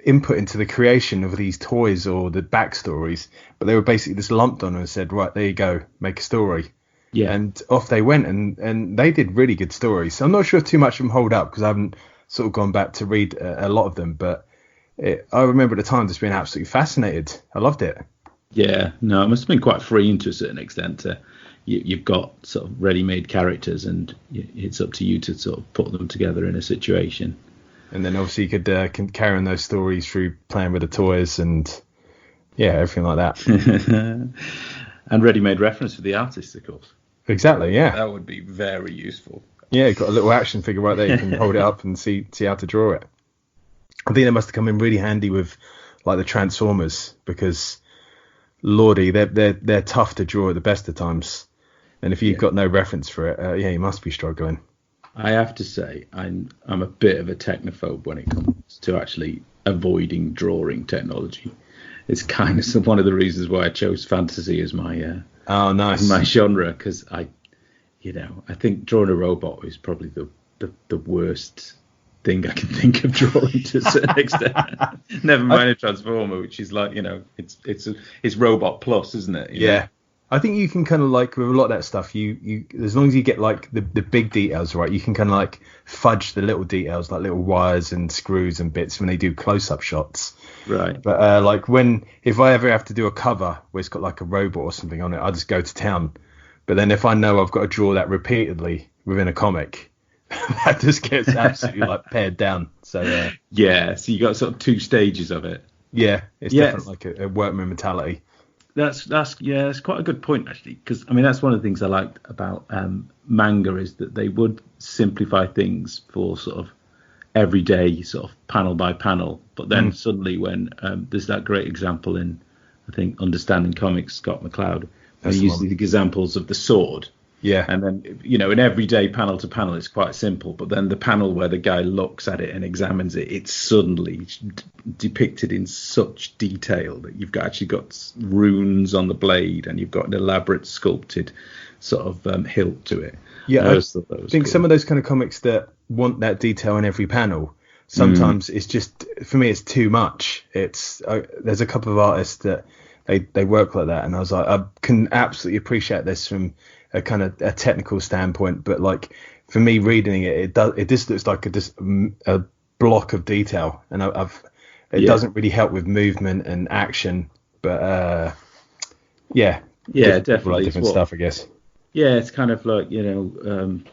Speaker 6: input into the creation of these toys or the backstories, but they were basically just lumped on and said, right, there you go, make a story. Yeah. And off they went, and they did really good stories. I'm not sure if too much of them hold up because I haven't sort of gone back to read a lot of them, but I remember at the time just being absolutely fascinated. I loved it.
Speaker 3: Yeah, no, it must have been quite freeing to a certain extent. You've got sort of ready-made characters, and it's up to you to sort of put them together in a situation.
Speaker 6: And then obviously you could carry on those stories through playing with the toys and everything like that.
Speaker 3: And ready-made reference for the artists, of course.
Speaker 6: Exactly, yeah.
Speaker 3: That would be very useful.
Speaker 6: Yeah, you've got a little action figure right there. You can hold it up and see how to draw it. I think they must have come in really handy with like the Transformers, because lordy, they're tough to draw at the best of times. And if you've got no reference for it, you must be struggling.
Speaker 3: I have to say, I'm a bit of a technophobe when it comes to actually avoiding drawing technology. It's kind of one of the reasons why I chose fantasy as my my genre, because I think drawing a robot is probably the worst thing I can think of drawing to a certain extent. Never mind a transformer, which is like, it's robot plus, isn't it?
Speaker 6: You know? I think you can kind of like with a lot of that stuff, you as long as you get like the big details right, you can kind of like fudge the little details like little wires and screws and bits when they do close-up shots.
Speaker 3: Right.
Speaker 6: But like if I ever have to do a cover where it's got like a robot or something on it, I just go to town. But then if I know I've got to draw that repeatedly within a comic, that just gets absolutely like pared down. So
Speaker 3: so you got sort of two stages of it.
Speaker 6: Yeah, it's definitely like a workman mentality.
Speaker 3: That's quite a good point actually, because I mean that's one of the things I liked about manga is that they would simplify things for sort of everyday sort of panel by panel, but then suddenly when there's that great example in I think Understanding Comics, Scott McCloud, where he uses the examples of the sword.
Speaker 6: Yeah.
Speaker 3: And then, in everyday panel to panel, it's quite simple. But then the panel where the guy looks at it and examines it, it's suddenly depicted in such detail that you've actually got runes on the blade and you've got an elaborate sculpted sort of hilt to it.
Speaker 6: Yeah, I think cool. Some of those kind of comics that want that detail in every panel, sometimes it's just, for me, it's too much. There's a couple of artists that they work like that. And I was like, I can absolutely appreciate this from a kind of a technical standpoint, but like for me reading it just looks like a block of detail, and it doesn't really help with movement and action. But definitely different stuff, I guess.
Speaker 3: Yeah, it's kind of like can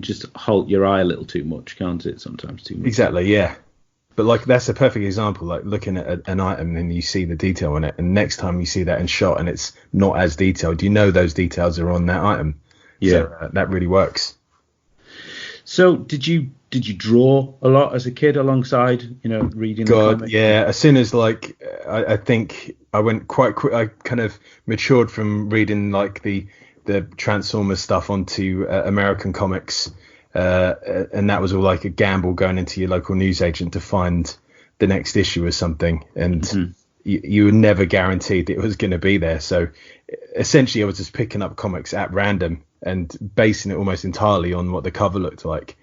Speaker 3: just halt your eye a little too much, can't it? Sometimes too much.
Speaker 6: Exactly, yeah. But like that's a perfect example, like looking at an item and you see the detail on it, and next time you see that in shot and it's not as detailed, those details are on that item. Yeah, so, that really works.
Speaker 3: So did you draw a lot as a kid alongside reading?
Speaker 6: God,
Speaker 3: the comic?
Speaker 6: Yeah. As soon as I think I went quite quick. I kind of matured from reading like the Transformers stuff onto American comics. And that was all like a gamble going into your local newsagent to find the next issue or something, and you were never guaranteed that it was going to be there. So essentially I was just picking up comics at random and basing it almost entirely on what the cover looked like.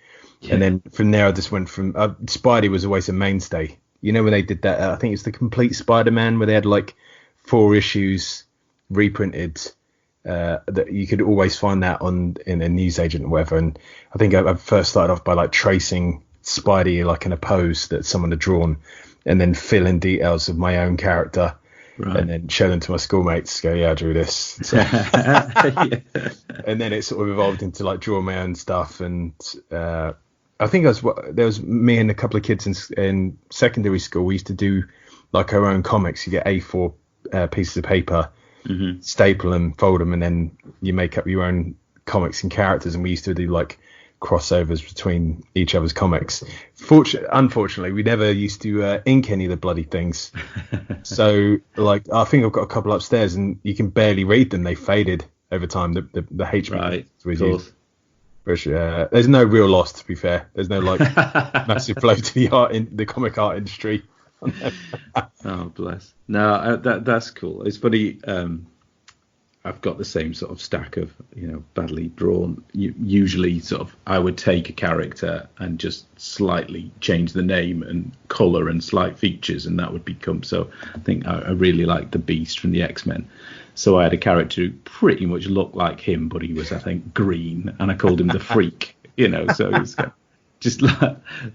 Speaker 6: And then from there I just went from Spidey was always a mainstay, when they did that I think it's the Complete Spider-Man where they had like 4 issues reprinted, that you could always find that in a newsagent or whatever. And I think I first started off by like tracing Spidey like in a pose that someone had drawn, and then fill in details of my own character, and then show them to my schoolmates. Go, I drew this. So, and then it sort of evolved into like drawing my own stuff. And I think there was me and a couple of kids in secondary school. We used to do like our own comics. You get A4 pieces of paper. Staple them, fold them, and then you make up your own comics and characters. And we used to do like crossovers between each other's comics. Unfortunately, we never used to ink any of the bloody things. So like I think I've got a couple upstairs, and you can barely read them. They faded over time. The HB
Speaker 3: right,
Speaker 6: was used. Which, there's no real loss, to be fair. There's no like massive blow to the comic art industry.
Speaker 3: Oh bless. No, that's cool. It's funny. I've got the same sort of stack of badly drawn. Usually, sort of, I would take a character and just slightly change the name and color and slight features, and that would become. So I think I really liked the Beast from the X-Men. So I had a character who pretty much looked like him, but he was, I think, green, and I called him the Freak. So it was just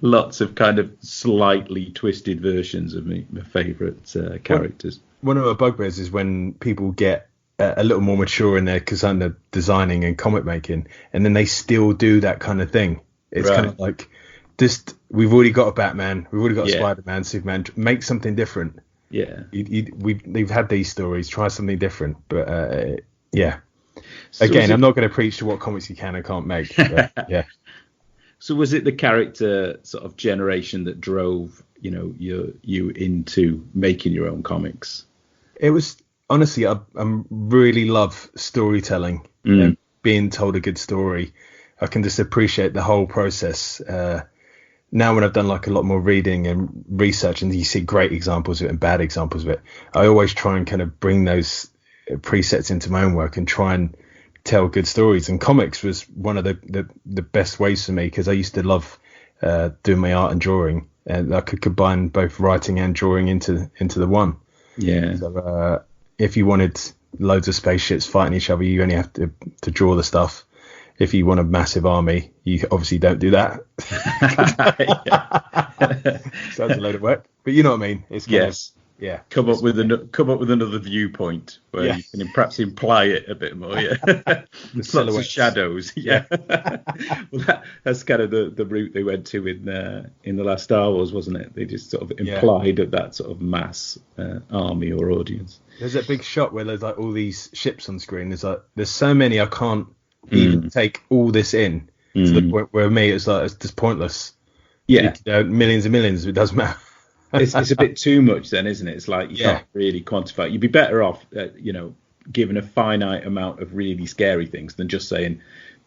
Speaker 3: lots of kind of slightly twisted versions of my favourite characters.
Speaker 6: One of my bugbears is when people get a little more mature in their kind of designing and comic making, and then they still do that kind of thing. It's kind of like, we've already got a Batman, we've already got a Spider-Man, Superman. Make something different.
Speaker 3: Yeah,
Speaker 6: we've had these stories. Try something different. But So again, I'm not going to preach to what comics you can and can't make. But, yeah.
Speaker 3: So was it the character sort of generation that drove, you into making your own comics?
Speaker 6: It was, honestly, I really love storytelling, and being told a good story. I can just appreciate the whole process. Now when I've done like a lot more reading and research, and you see great examples of it and bad examples of it, I always try and kind of bring those presets into my own work and try and tell good stories, and comics was one of the best ways for me, because I used to love doing my art and drawing, and I could combine both writing and drawing into the one.
Speaker 3: Yeah.
Speaker 6: So if you wanted loads of spaceships fighting each other, you only have to draw the stuff. If you want a massive army, you obviously don't do that. Sounds a load of work, but you know what I mean. It's yeah.
Speaker 3: Come up with another viewpoint where you can perhaps imply it a bit more. Yeah. Lots of shadows. Yeah. Well, that's kind of the route they went to in the last Star Wars, wasn't it? They just sort of implied that sort of mass army or audience.
Speaker 6: There's that big shot where there's like all these ships on screen. There's so many I can't even take all this in to the point where me it's just pointless.
Speaker 3: Yeah.
Speaker 6: Millions and millions. It doesn't matter.
Speaker 3: It's a bit too much then, isn't it? It's like you can't really quantify it. You'd be better off, given a finite amount of really scary things than just saying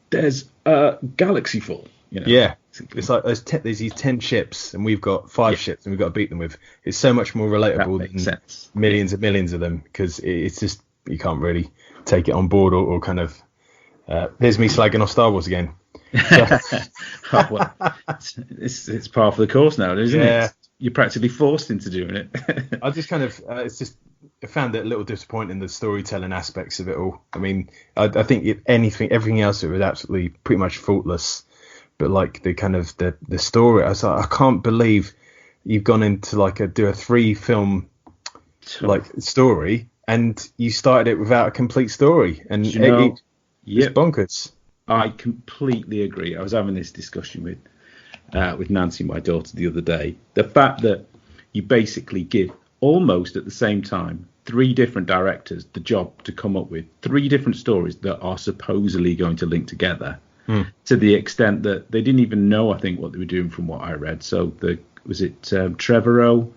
Speaker 3: there's a galaxy full.
Speaker 6: Yeah, it's like there's these 10 ships and we've got 5 ships and we've got to beat them with. It's so much more relatable than millions and millions of them, because it's just you can't really take it on board or kind of. Here's me slagging off Star Wars again.
Speaker 3: Well, it's part of the course now, isn't it? You're practically forced into doing it.
Speaker 6: I just kind of I found it a little disappointing, the storytelling aspects of it all. I mean, I think everything else, it was absolutely pretty much faultless. But like the kind of the story, I was like, I can't believe you've gone into do a 3-film story, and you started it without a complete story, and it's bonkers.
Speaker 3: I completely agree. I was having this discussion with Nancy, my daughter, the other day. The fact that you basically give almost at the same time 3 different directors the job to come up with 3 different stories that are supposedly going to link together, to the extent that they didn't even know, I think, what they were doing from what I read. So Trevorrow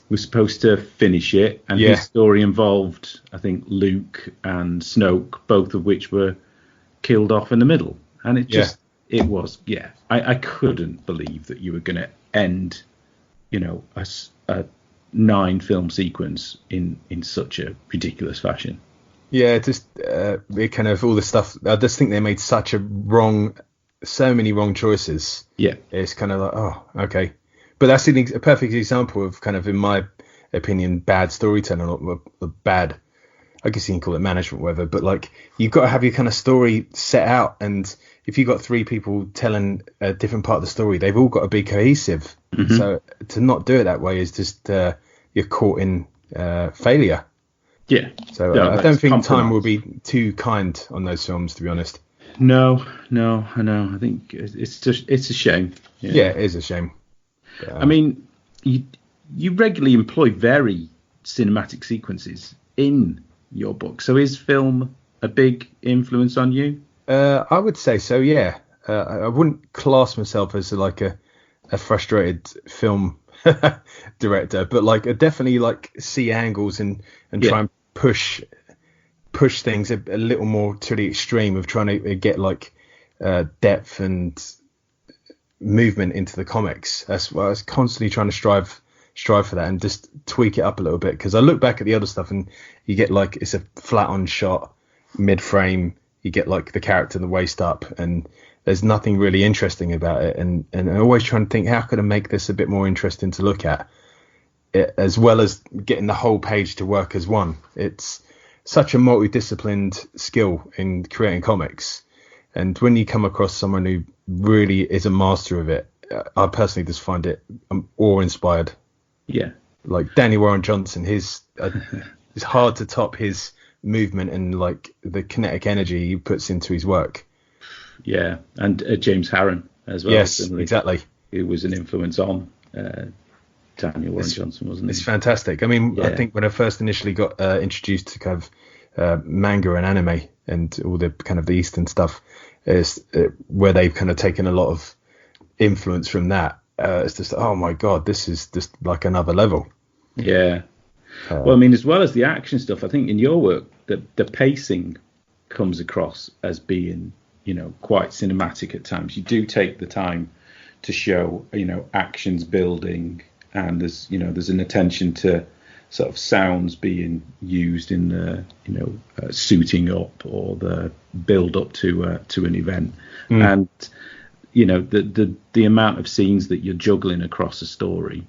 Speaker 3: was supposed to finish it, and his story involved, I think, Luke and Snoke, both of which were killed off in the middle. And it was, I couldn't believe that you were going to end, a 9-film sequence in such a ridiculous fashion.
Speaker 6: Yeah, just it kind of all the stuff. I just think they made so many wrong choices. Yeah, it's kind of like, oh, okay. But that's a perfect example of kind of, in my opinion, bad storytelling or bad. I guess you can call it management, whatever. But you've got to have your kind of story set out, and if you've got 3 people telling a different part of the story, they've all got to be cohesive. Mm-hmm. So to not do it that way is just you're caught in failure.
Speaker 3: Yeah.
Speaker 6: So I don't think time will be too kind on those films, to be honest.
Speaker 3: No, I know. I think it's a shame.
Speaker 6: Yeah, it is a shame. But,
Speaker 3: I mean, you regularly employ very cinematic sequences in your book. So is film a big influence on you?
Speaker 6: I would say so, yeah. I wouldn't class myself as a frustrated film director, but I definitely see angles and try and push things a little more to the extreme of trying to get depth and movement into the comics. That's why I was constantly trying to strive for that and just tweak it up a little bit, because I look back at the other stuff and you get it's a flat on shot mid frame, you get the character and the waist up, and there's nothing really interesting about it, and I'm always trying to think, how could I make this a bit more interesting to look at, as well as getting the whole page to work as one. It's such a multidisciplined skill in creating comics, and when you come across someone who really is a master of it, I personally just find it awe-inspired.
Speaker 3: Yeah,
Speaker 6: like Danny Warren Johnson, it's hard to top his movement and the kinetic energy he puts into his work.
Speaker 3: Yeah, and James Harron as well.
Speaker 6: Yes, exactly.
Speaker 3: It was an influence on Daniel Warren Johnson, wasn't it?
Speaker 6: It's fantastic. I mean, I think when I first initially got introduced to kind of manga and anime and all the kind of the Eastern stuff, is where they've kind of taken a lot of influence from that. It's just, oh my God, this is just another level.
Speaker 3: Yeah. Well, I mean, as well as the action stuff, I think in your work, the pacing comes across as being, quite cinematic at times. You do take the time to show, actions building, and there's an attention to sort of sounds being used in the suiting up or the build up to an event, and the amount of scenes that you're juggling across a story.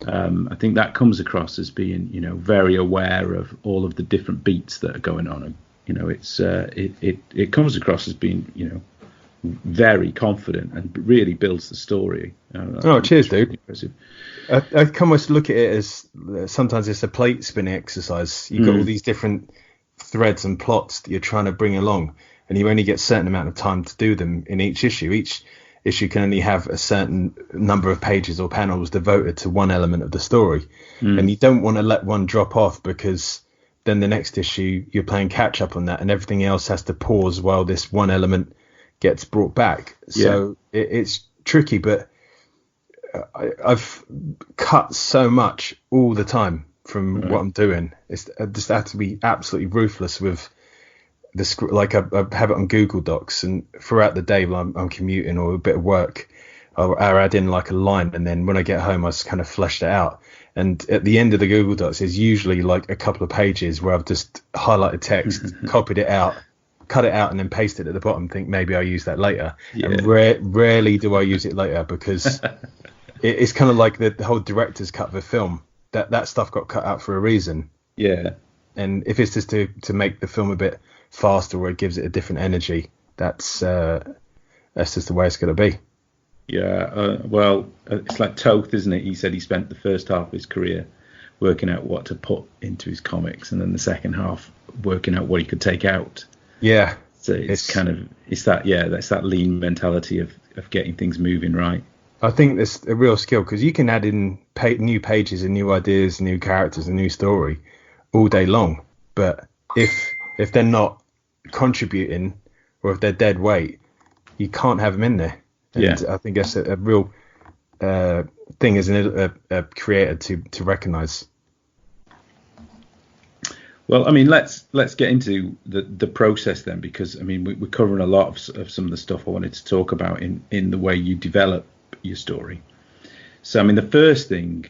Speaker 3: I think that comes across as being very aware of all of the different beats that are going on. It comes across as being very confident and really builds the story.
Speaker 6: Cheers, dude. Impressive. I can almost look at it as sometimes it's a plate spinning exercise. You've got all these different threads and plots that you're trying to bring along, and you only get a certain amount of time to do them in each issue. Each issue can only have a certain number of pages or panels devoted to one element of the story, and you don't want to let one drop off, because then the next issue you're playing catch up on that, and everything else has to pause while this one element gets brought back. So it's tricky, but I've cut so much all the time from what I'm doing. I just have to be absolutely ruthless with the script. Like I have it on Google Docs, and throughout the day while I'm commuting or a bit of work, I'll add in like a line, and then when I get home I just kind of fleshed it out. And at the end of the Google Docs is usually like a couple of pages where I've just highlighted text, copied it out, cut it out, and then paste it at the bottom. Think maybe I'll use that later. And rarely do I use it later, because it's kind of like the whole director's cut of a film. That stuff got cut out for a reason. Yeah. And if it's just to make the film a bit faster, or it gives it a different energy, that's just the way it's going to be.
Speaker 3: Yeah. Well, it's like Toth, isn't it? He said he spent the first half of his career working out what to put into his comics, and then the second half working out what he could take out. Yeah. So it's that's that lean mentality of getting things moving right.
Speaker 6: I think there's a real skill, because you can add in new pages and new ideas, new characters, and new story all day long. But if they're not contributing, or if they're dead weight, you can't have them in there. And I think that's a real thing as a creator to recognise.
Speaker 3: Well, I mean, let's get into the process then, because I mean we're covering a lot of some of the stuff I wanted to talk about in the way you develop your story. So I mean, the first thing,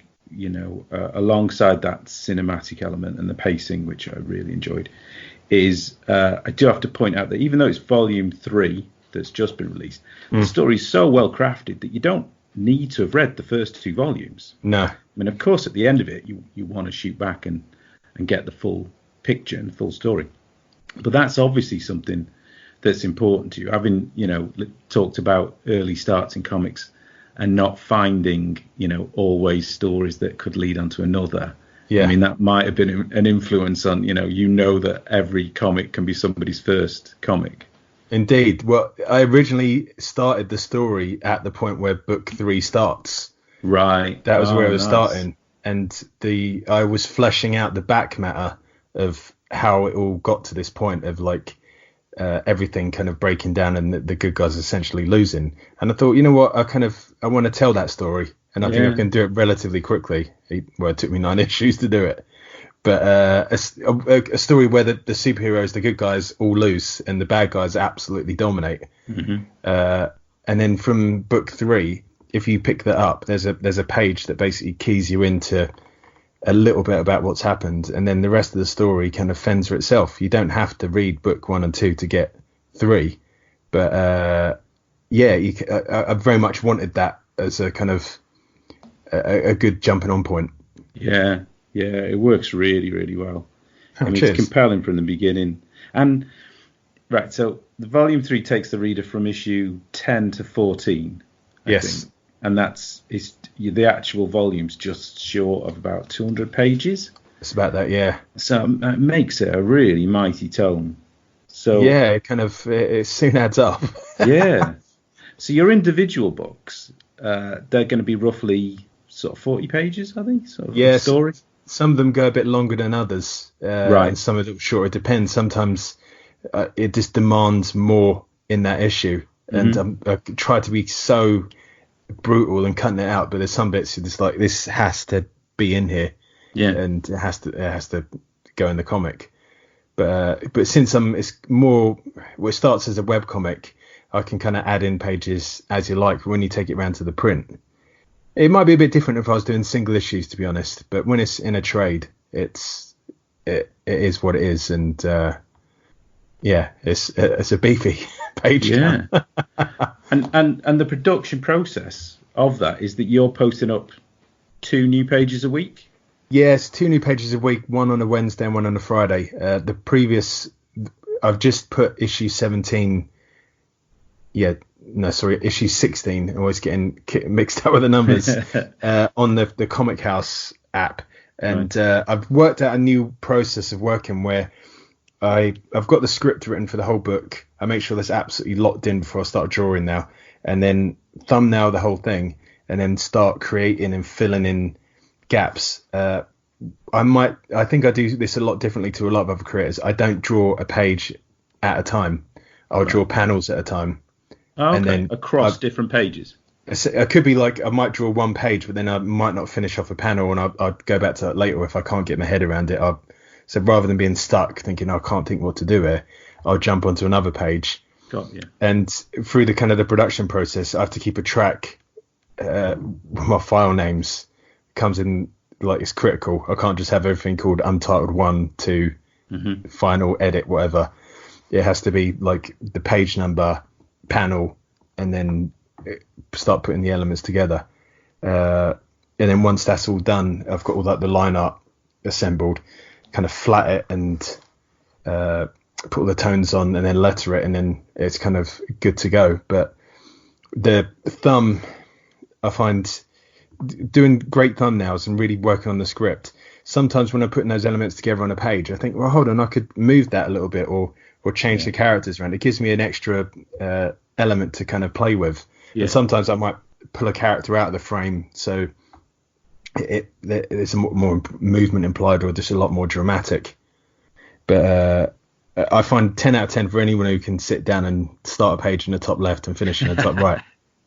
Speaker 3: alongside that cinematic element and the pacing, which I really enjoyed, is I do have to point out that even though it's volume 3 that's just been released, the story is so well crafted that you don't need to have read the first 2 volumes. No. I mean, of course, at the end of it, you want to shoot back and get the full picture and the full story. But that's obviously something that's important to you. Having, talked about early starts in comics and not finding, always stories that could lead on to another. Yeah. I mean, that might have been an influence on, that every comic can be somebody's first comic.
Speaker 6: Indeed. Well, I originally started the story at the point where book 3 starts. Right. That was where I was starting. And I was fleshing out the back matter of how it all got to this point of like everything kind of breaking down and the good guys essentially losing. And I thought, you know what, I want to tell that story, and I think I can do it relatively quickly. Well, it took me 9 issues to do it. But a story where the superheroes, the good guys, all lose and the bad guys absolutely dominate. Mm-hmm. And then from book 3, if you pick that up, there's a page that basically keys you into a little bit about what's happened, and then the rest of the story kind of fends for itself. You don't have to read book 1 and 2 to get 3, but I very much wanted that as a kind of a good jumping on point.
Speaker 3: Yeah, it works really, really well. I mean, it's compelling from the beginning. And right, so the volume 3 takes the reader from issue 10 to 14. I think. And the actual volume's just short of about 200 pages.
Speaker 6: It's about that, yeah.
Speaker 3: So it makes it a really mighty tome. So
Speaker 6: yeah, it soon adds up.
Speaker 3: Yeah. So your individual books, they're going to be roughly sort of 40 pages, I think. Sort of story.
Speaker 6: Some of them go a bit longer than others, right? And some of them shorter. It depends. Sometimes it just demands more in that issue, and I try to be so brutal and cutting it out, but there's some bits just like this has to be in here, and it has to go in the comic. But since it's more, it starts as a webcomic, I can kind of add in pages as you like. When you take it round to the print, it might be a bit different if I was doing single issues, to be honest. But when it's in a trade, it is what it is, and it's a beefy page.
Speaker 3: Yeah, and the production process of that is that you're posting up 2 new pages a week.
Speaker 6: Yes, 2 new pages a week, one on a Wednesday and one on a Friday. The previous, I've just put issue 17. Issue 16. I'm always getting mixed up with the numbers on the Comichaus app. And I've worked out a new process of working where I've got the script written for the whole book. I make sure that's absolutely locked in before I start drawing now, and then thumbnail the whole thing, and then start creating and filling in gaps. I think I do this a lot differently to a lot of other creators. I don't draw a page at a time. I'll draw panels at a time.
Speaker 3: Okay. And then across different pages.
Speaker 6: It could be like I might draw one page, but then I might not finish off a panel, and I'll go back to that later if I can't get my head around it. So rather than being stuck thinking I can't think what to do here, I'll jump onto another page.
Speaker 3: Got you.
Speaker 6: And through the kind of the production process, I have to keep a track. My file names comes in like it's critical. I can't just have everything called Untitled 1, 2, Final, Edit, whatever. It has to be like the page number, panel, and then start putting the elements together. And then once that's all done, I've got all that the line art assembled, kind of flat it and put all the tones on, and then letter it, and then it's kind of good to go. But the thumb, I find doing great thumbnails and really working on the script. Sometimes when I'm putting those elements together on a page, I think, well, hold on, I could move that a little bit or change the characters around. It gives me an extra element to kind of play with. Yeah. And sometimes I might pull a character out of the frame, so there's more movement implied, or just a lot more dramatic. But I find 10 out of 10 for anyone who can sit down and start a page in the top left and finish in the top right.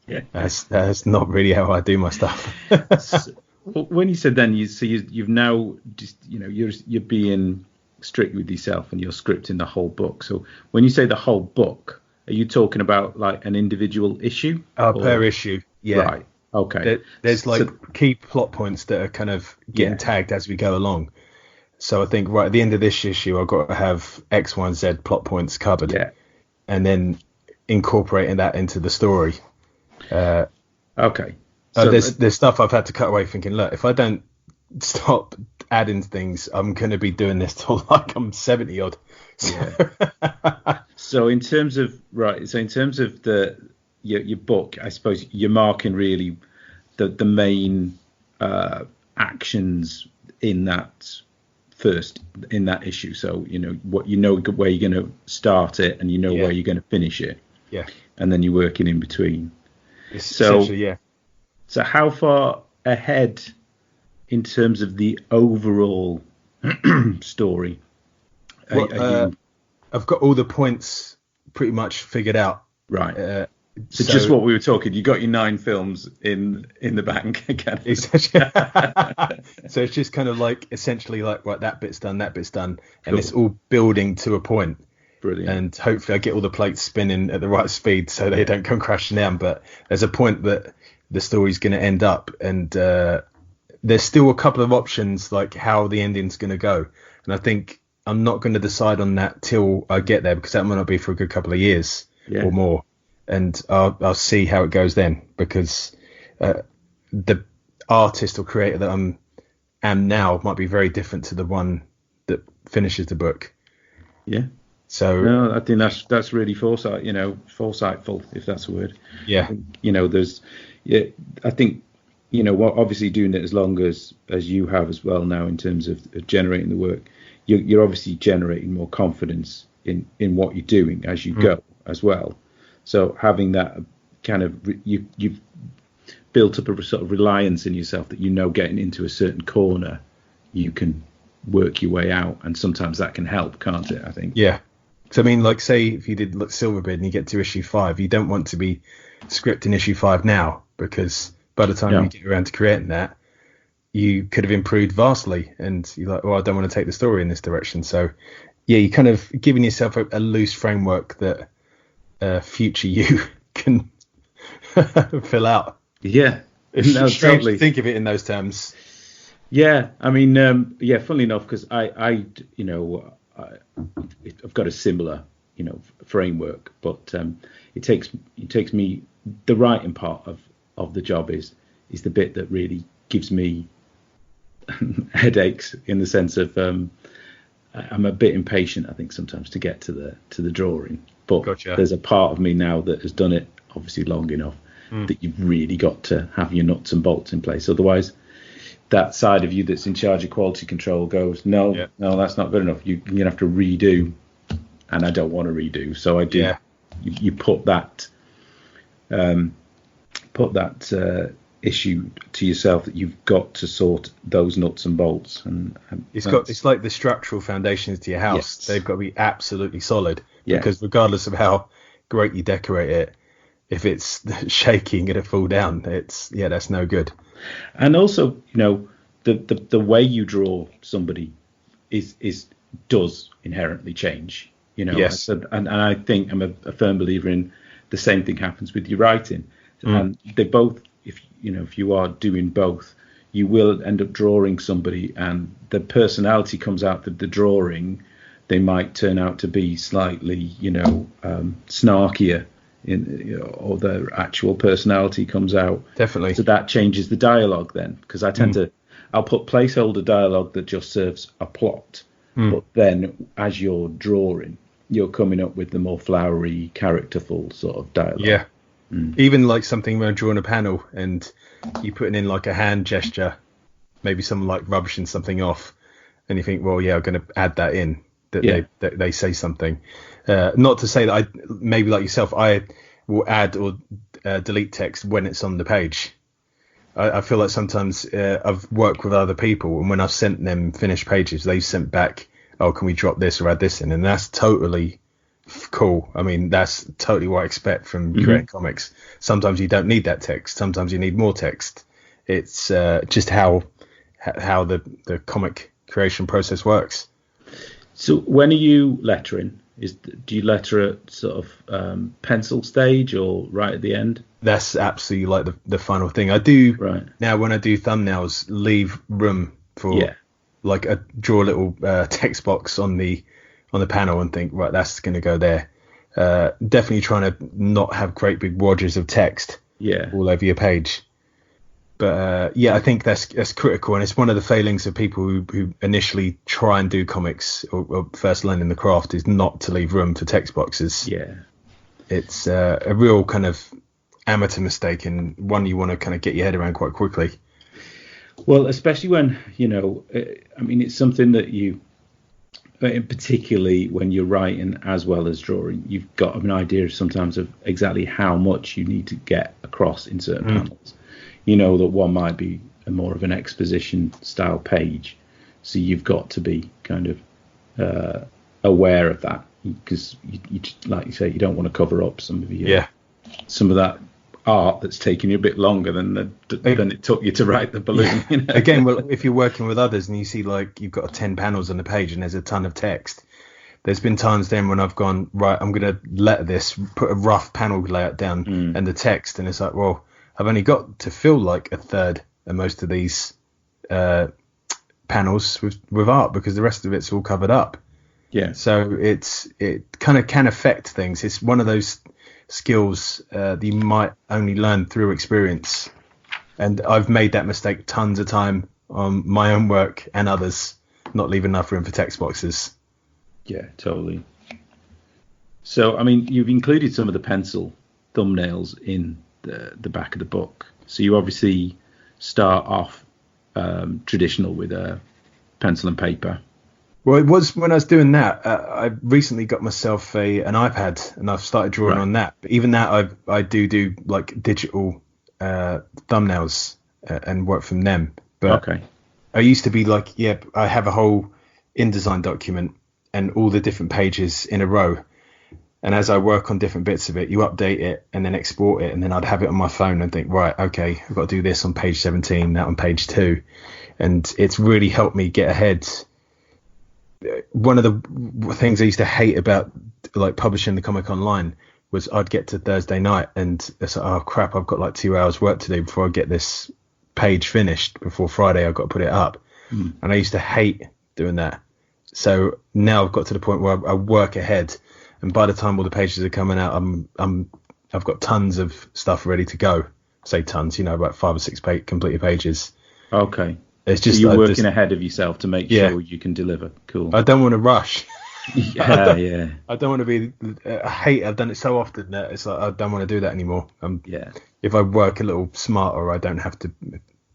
Speaker 3: Yeah,
Speaker 6: that's not really how I do my stuff.
Speaker 3: So, when you said then, you've now just you're being strict with yourself and you're scripting the whole book. So when you say the whole book, are you talking about like an individual issue?
Speaker 6: Per issue, yeah.
Speaker 3: Right. Okay.
Speaker 6: There's key plot points that are kind of getting tagged as we go along. So I think right at the end of this issue, I've got to have X, Y, and Z plot points covered.
Speaker 3: Yeah.
Speaker 6: And then incorporating that into the story.
Speaker 3: Okay.
Speaker 6: So there's stuff I've had to cut away thinking, look, if I don't stop adding things, I'm going to be doing this till like I'm 70 odd.
Speaker 3: Yeah. So in terms of your book, I suppose you're marking really the main actions in that issue. So where you're going to start it, and where you're going to finish it.
Speaker 6: Yeah.
Speaker 3: And then you're working in between. So how far ahead in terms of the overall story?
Speaker 6: I've got all the points pretty much figured out.
Speaker 3: Right. So just what we were talking, you got your 9 films in the bank again.
Speaker 6: So it's just kind of like essentially like, right, that bit's done, and it's all building to a point.
Speaker 3: Brilliant.
Speaker 6: And hopefully I get all the plates spinning at the right speed so they don't come crashing down. But there's a point that the story's going to end up, and there's still a couple of options like how the ending's going to go. And I think I'm not going to decide on that till I get there, because that might not be for a good couple of years or more. And I'll see how it goes then, because the artist or creator that I am now might be very different to the one that finishes the book.
Speaker 3: Yeah.
Speaker 6: So
Speaker 3: no, I think that's really foresightful, if that's a word.
Speaker 6: Yeah.
Speaker 3: I think obviously doing it as long as you have as well now in terms of generating the work, you're obviously generating more confidence in what you're doing as you go as well. So having that kind of you've built up a sort of reliance in yourself that getting into a certain corner, you can work your way out, and sometimes that can help, can't it? I think.
Speaker 6: Yeah. So I mean, like, say if you did Silverbird and you get to issue 5, you don't want to be scripting issue 5 now, because by the time you get around to creating that, you could have improved vastly, and you're like, I don't want to take the story in this direction. So yeah, you're kind of giving yourself a loose framework that future you can fill out.
Speaker 3: Yeah.
Speaker 6: It's strange to think of it in those terms.
Speaker 3: Yeah, I mean, funnily enough, because I've got a similar, framework, but it takes me, the writing part of the job is the bit that really gives me headaches, in the sense of I'm a bit impatient, I think, sometimes to get to the drawing. But Gotcha. There's a part of me now that has done it obviously long enough that you've really got to have your nuts and bolts in place. Otherwise, that side of you that's in charge of quality control goes, no, that's not good enough. You're going to have to redo, and I don't want to redo. So I do. Yeah. You put that issue to yourself that you've got to sort those nuts and bolts, and
Speaker 6: it's like the structural foundations to your house. Yes. They've got to be absolutely solid, because regardless of how great you decorate it, if it's shaky and going to fall down, that's no good.
Speaker 3: And also, the way you draw somebody does inherently change.
Speaker 6: Yes.
Speaker 3: And I think I'm a firm believer in the same thing happens with your writing. And they both, if you are doing both, you will end up drawing somebody, and the personality comes out of the drawing. They might turn out to be slightly, snarkier, or their actual personality comes out.
Speaker 6: Definitely.
Speaker 3: So that changes the dialogue then, because I tend to, I'll put placeholder dialogue that just serves a plot, but then as you're drawing, you're coming up with the more flowery, characterful sort of dialogue.
Speaker 6: Yeah. Even like something when I'm drawing a panel and you putting in like a hand gesture, maybe someone like rubbishing something off, and you think, well, I'm going to add that in, that they say something. Not to say that I, maybe like yourself, I will add or delete text when it's on the page. I feel like sometimes I've worked with other people, and when I've sent them finished pages, they've sent back, oh, can we drop this or add this in? And that's totally cool. I mean, that's totally what I expect from creating comics. Sometimes you don't need that text. Sometimes you need more text. It's just how the comic creation process works.
Speaker 3: So when are you lettering? Do you letter at sort of pencil stage or right at the end?
Speaker 6: That's absolutely like the final thing. I do now when I do thumbnails, leave room for like draw a little text box on the panel and think, right, that's going to go there. Definitely trying to not have great big wadges of text all over your page. But I think that's critical, and it's one of the failings of people who initially try and do comics or first learning the craft, is not to leave room for text boxes.
Speaker 3: Yeah, it's
Speaker 6: a real kind of amateur mistake, and one you want to kind of get your head around quite quickly.
Speaker 3: Well, especially when it's something that you, particularly when you're writing as well as drawing, you've got an idea sometimes of exactly how much you need to get across in certain panels. That one might be more of an exposition style page, so you've got to be kind of aware of that, because you like you say, you don't want to cover up some of that art that's taking you a bit longer than it took you to write the balloon.
Speaker 6: Again, well, if you're working with others and you see like you've got 10 panels on the page and there's a ton of text, there's been times then when I've gone, right, I'm going to letter this, put a rough panel layout down and the text, and it's like, well, I've only got to fill like a third of most of these panels with art, because the rest of it's all covered up.
Speaker 3: Yeah.
Speaker 6: So it kind of can affect things. It's one of those skills that you might only learn through experience. And I've made that mistake tons of time on my own work and others, not leaving enough room for text boxes.
Speaker 3: Yeah, totally. So, I mean, you've included some of the pencil thumbnails in the back of the book. So you obviously start off traditional with a pencil and paper.
Speaker 6: Well, it was when I was doing that. I recently got myself an iPad, and I've started drawing on that. But even that, I do like digital thumbnails and work from them. But I used to be like, I have a whole InDesign document and all the different pages in a row. And as I work on different bits of it, you update it and then export it. And then I'd have it on my phone and think, right, okay, I've got to do this on page 17, that on page 2. And it's really helped me get ahead. One of the things I used to hate about like publishing the comic online was I'd get to Thursday night and it's like, oh crap, I've got like 2 hours work to do before I get this page finished before Friday. I've got to put it up. and I used to hate doing that. So now I've got to the point where I work ahead, and by the time all the pages are coming out, I've got tons of stuff ready to go. Say tons, about 5 or 6 completed pages.
Speaker 3: Okay.
Speaker 6: It's just
Speaker 3: so you're working ahead of yourself to make sure you can deliver. Cool.
Speaker 6: I don't want to rush.
Speaker 3: Yeah.
Speaker 6: I don't want to be. I've done it so often that it's like I don't want to do that anymore. If I work a little smarter, I don't have to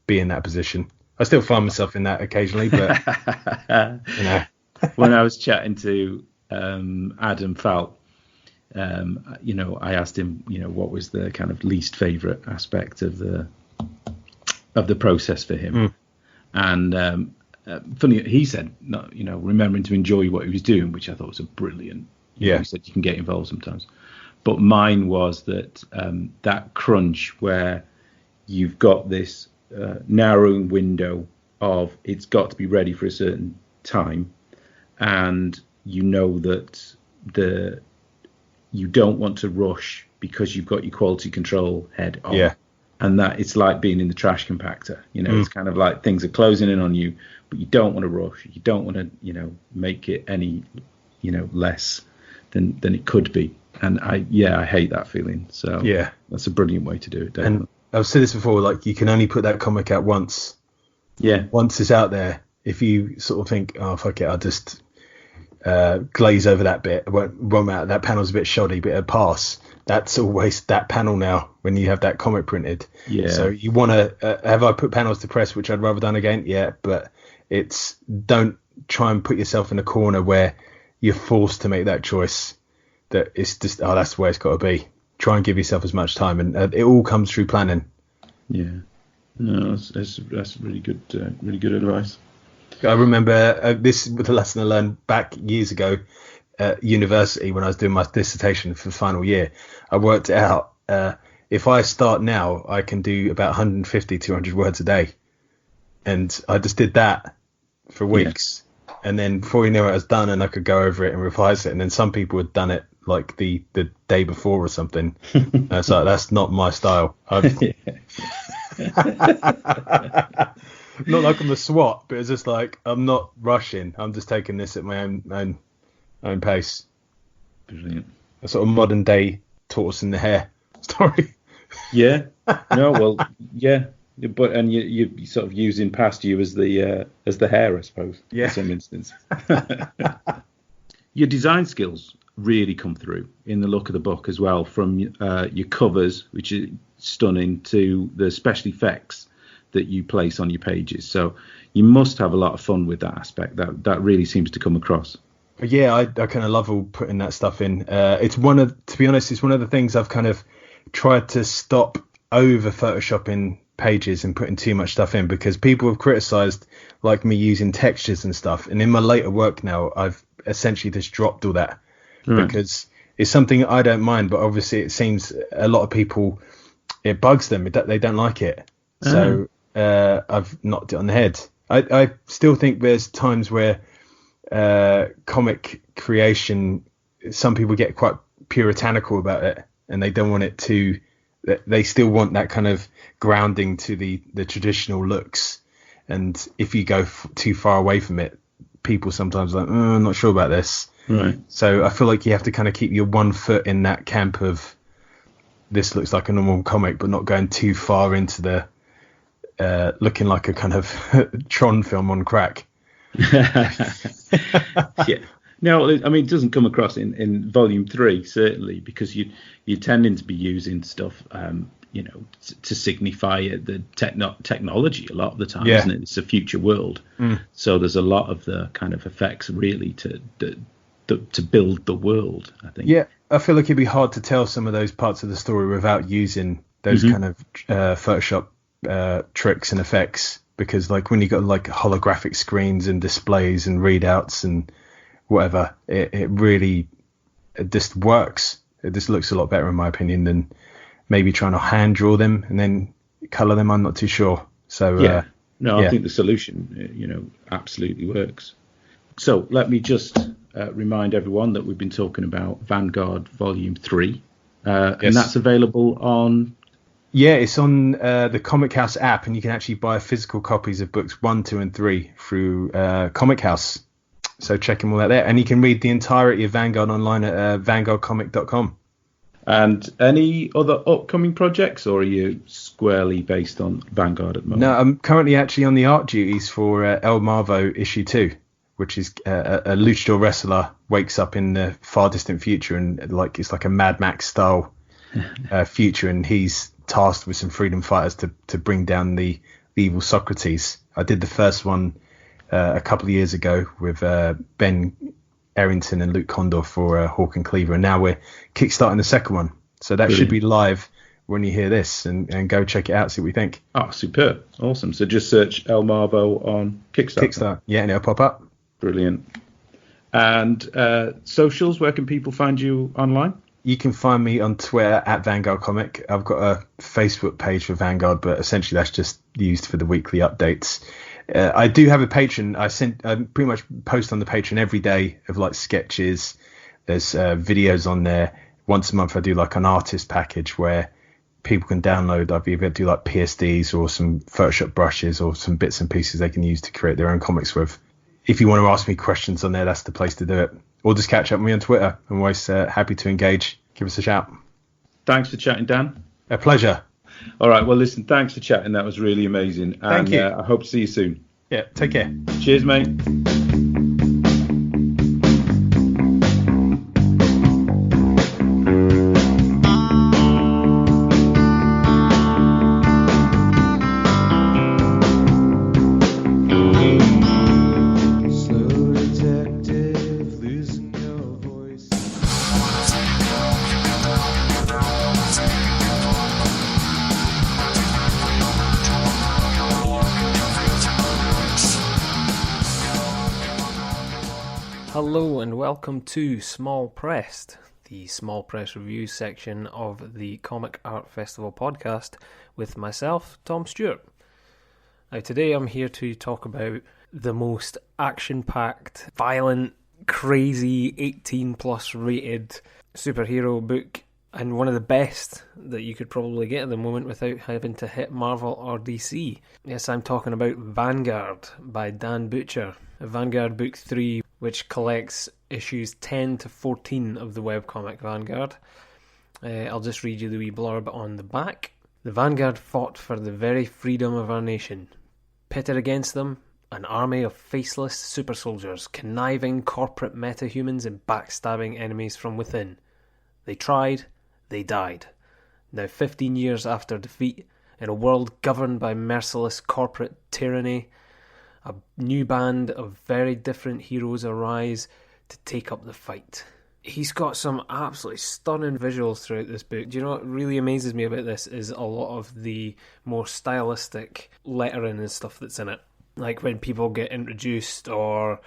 Speaker 6: be in that position. I still find myself in that occasionally, but
Speaker 3: When I was chatting to Adam Felt, I asked him, what was the kind of least favourite aspect of the process for him, and funny, he said, remembering to enjoy what he was doing, which I thought was a brilliant. He said you can get involved sometimes, but mine was that that crunch where you've got this narrowing window of it's got to be ready for a certain time, and that you don't want to rush because you've got your quality control head on.
Speaker 6: Yeah.
Speaker 3: And that it's like being in the trash compactor. It's kind of like things are closing in on you, but you don't want to rush. You don't want to, make it any, less than it could be. And I hate that feeling. So that's a brilliant way to do it. Definitely.
Speaker 6: And I've said this before, like you can only put that comic out once.
Speaker 3: Yeah.
Speaker 6: Once it's out there, if you sort of think, oh, fuck it, I'll just glaze over that bit. I won't matter. That panel's a bit shoddy, but it'll pass. That's always that panel now when you have that comic printed.
Speaker 3: Yeah.
Speaker 6: So you want to have I put panels to press, which I'd rather done again. Yeah, but don't try and put yourself in a corner where you're forced to make that choice. That it's just that's the way it's got to be. Try and give yourself as much time, and it all comes through planning.
Speaker 3: Yeah. No, that's really good advice.
Speaker 6: I remember this was a lesson I learned back years ago at university when I was doing my dissertation for the final year. I worked it out. If I start now, I can do about 150, 200 words a day. And I just did that for weeks. Yeah. And then before you knew it, I was done and I could go over it and revise it. And then some people had done it like the day before or something. It's like, that's not my style. Not like I'm a SWAT, but it's just like I'm not rushing. I'm just taking this at my own pace.
Speaker 3: Brilliant.
Speaker 6: A sort of modern day tortoise in the hare story.
Speaker 3: Yeah. No. Well. Yeah. But you sort of using past you as the hare, I suppose.
Speaker 6: Yeah.
Speaker 3: In some instance. Your design skills really come through in the look of the book as well, from your covers, which is stunning, to the special effects that you place on your pages. So you must have a lot of fun with that aspect. That really seems to come across.
Speaker 6: Yeah, I kind of love all putting that stuff in. To be honest, it's one of the things I've kind of tried to stop over photoshopping pages and putting too much stuff in, because people have criticized like me using textures and stuff. And in my later work now, I've essentially just dropped all that because it's something I don't mind, but obviously it seems a lot of people, it bugs them. They don't like it. So I've knocked it on the head. I still think there's times where comic creation, some people get quite puritanical about it, and they don't want it to. They still want that kind of grounding to the traditional looks, and if you go too far away from it, people sometimes are like, I'm not sure about this.
Speaker 3: Right.
Speaker 6: So I feel like you have to kind of keep your one foot in that camp of this looks like a normal comic, but not going too far into the looking like a kind of Tron film on crack.
Speaker 3: Yeah. No, I mean, it doesn't come across in volume 3, certainly, because you're tending to be using stuff, to signify the technology a lot of the time, isn't it? It's a future world. So there's a lot of the kind of effects really to build the world, I think. Yeah,
Speaker 6: I feel like it'd be hard to tell some of those parts of the story without using those kind of Photoshop tricks and effects, because like when you got like holographic screens and displays and readouts and whatever, it really just works. It just looks a lot better in my opinion than maybe trying to hand draw them and then color them. I'm not too sure. So
Speaker 3: I think the solution absolutely works. So let me just remind everyone that we've been talking about Vanguard Volume 3, and that's available on
Speaker 6: Yeah, it's on the Comichaus app, and you can actually buy physical copies of books 1, 2, and 3 through Comichaus. So check them all out there. And you can read the entirety of Vanguard online at vanguardcomic.com.
Speaker 3: And any other upcoming projects, or are you squarely based on Vanguard at the moment?
Speaker 6: No, I'm currently actually on the art duties for El Marvo issue 2, which is a luchador wrestler wakes up in the far distant future, and it's like a Mad Max style future, and he's tasked with some freedom fighters to bring down the evil Socrates. I did the first one a couple of years ago with Ben Errington and Luke Condor for Hawk and Cleaver, and now we're kickstarting the second one. So that should be live when you hear this, and go check it out, see what you think.
Speaker 3: Oh, superb. Awesome. So just search El Marvo on Kickstarter.
Speaker 6: Yeah, and it'll pop up.
Speaker 3: Brilliant. And socials, where can people find you online?
Speaker 6: You can find me on Twitter at Vanguard Comic. I've got a Facebook page for Vanguard, but essentially that's just used for the weekly updates. I do have a Patreon. I pretty much post on the Patreon every day of like sketches. There's videos on there. Once a month I do like an artist package where people can download. I'll be able to do like PSDs or some Photoshop brushes or some bits and pieces they can use to create their own comics with. If you want to ask me questions on there, that's the place to do it. Or just catch up with me on Twitter. I'm always happy to engage. Give us a shout.
Speaker 3: Thanks for chatting, Dan.
Speaker 6: A pleasure.
Speaker 3: All right. Well, listen, thanks for chatting. That was really amazing.
Speaker 6: Thank you.
Speaker 3: I hope to see you soon.
Speaker 6: Yeah, take care.
Speaker 3: Cheers, mate.
Speaker 7: Hello and welcome to Small Pressed, the small press review section of the Comic Art Festival podcast with myself, Tom Stewart. Now today I'm here to talk about the most action-packed, violent, crazy, 18 plus rated superhero book, and one of the best that you could probably get at the moment without having to hit Marvel or DC. Yes, I'm talking about Vanguard by Dan Butcher, a Vanguard Book 3, which collects issues 10 to 14 of the webcomic Vanguard. I'll just read you the wee blurb on the back. The Vanguard fought for the very freedom of our nation. Pitted against them, an army of faceless super soldiers, conniving corporate metahumans and backstabbing enemies from within. They tried, they died. Now 15 years after defeat, in a world governed by merciless corporate tyranny, a new band of very different heroes arise to take up the fight. He's got some absolutely stunning visuals throughout this book. Do you know what really amazes me about this is a lot of the more stylistic lettering and stuff that's in it. Like when people get introduced or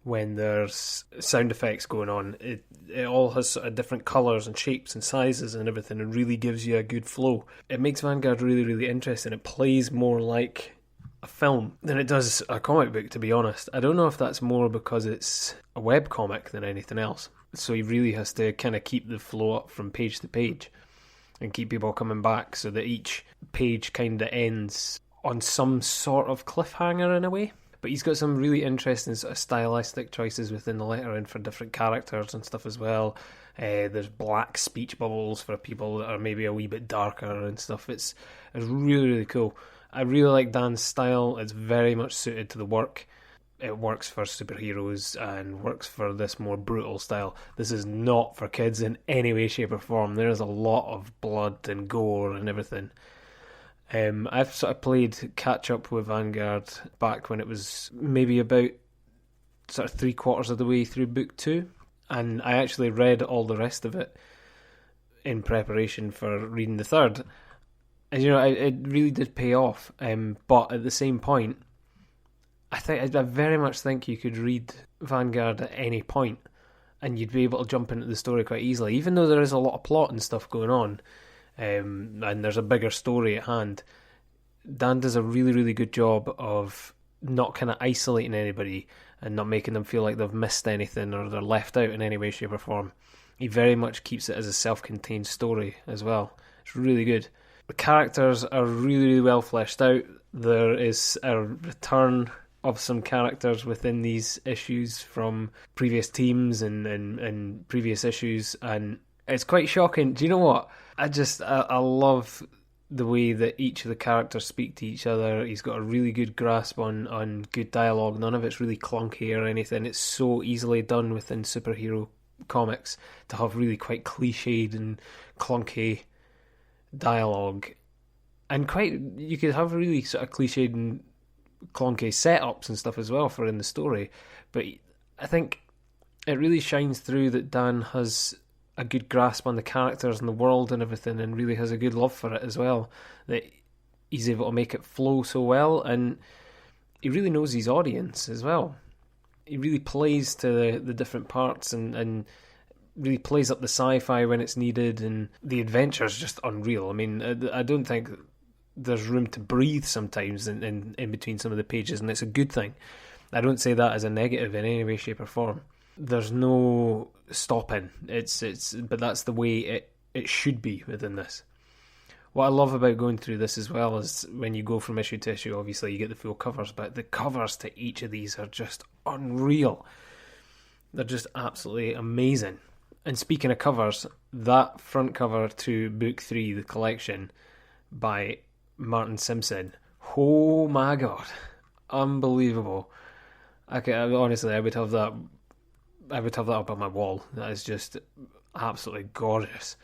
Speaker 7: when there's sound effects going on, it all has sort of different colours and shapes and sizes and everything, and really gives you a good flow. It makes Vanguard really, really interesting. It plays more like a film than it does a comic book, to be honest. I don't know if that's more because it's a webcomic than anything else. So he really has to kind of keep the flow up from page to page and keep people coming back so that each page kind of ends on some sort of cliffhanger in a way. But he's got some really interesting sort of stylistic choices within the lettering for different characters and stuff as well. There's black speech bubbles for people that are maybe a wee bit darker and stuff. It's really, really cool. I really like Dan's style. It's very much suited to the work. It works for superheroes and works for this more brutal style. This is not for kids in any way, shape or form. There's a lot of blood and gore and everything. I've sort of played catch up with Vanguard back when it was maybe about sort of 3/4 of the way through book 2, and I actually read all the rest of it in preparation for reading the third. And you know, it really did pay off. But at the same point, I very much think you could read Vanguard at any point, and you'd be able to jump into the story quite easily, even though there is a lot of plot and stuff going on. And there's a bigger story at hand. Dan does a really, really good job of not kind of isolating anybody and not making them feel like they've missed anything or they're left out in any way, shape or form. He very much keeps it as a self-contained story as well. It's really good. The characters are really, really well fleshed out. There is a return of some characters within these issues from previous teams and previous issues, and it's quite shocking. Do you know what? I love the way that each of the characters speak to each other. He's got a really good grasp on good dialogue. None of it's really clunky or anything. It's so easily done within superhero comics to have really quite cliched and clunky dialogue, and you could have really sort of cliched and clunky setups and stuff as well for in the story. But I think it really shines through that Dan has a good grasp on the characters and the world and everything, and really has a good love for it as well, that he's able to make it flow so well, and he really knows his audience as well. He really plays to the different parts and really plays up the sci-fi when it's needed, and the adventure's just unreal. I mean, I don't think there's room to breathe sometimes in between some of the pages, and it's a good thing. I don't say that as a negative in any way, shape or form. There's no stopping. But that's the way it should be within this. What I love about going through this as well is when you go from issue to issue, obviously you get the full covers, but the covers to each of these are just unreal. They're just absolutely amazing. And speaking of covers, that front cover to book 3, the collection by Martin Simpson, oh my god, unbelievable. Honestly, I would have that up on my wall. That is just absolutely gorgeous.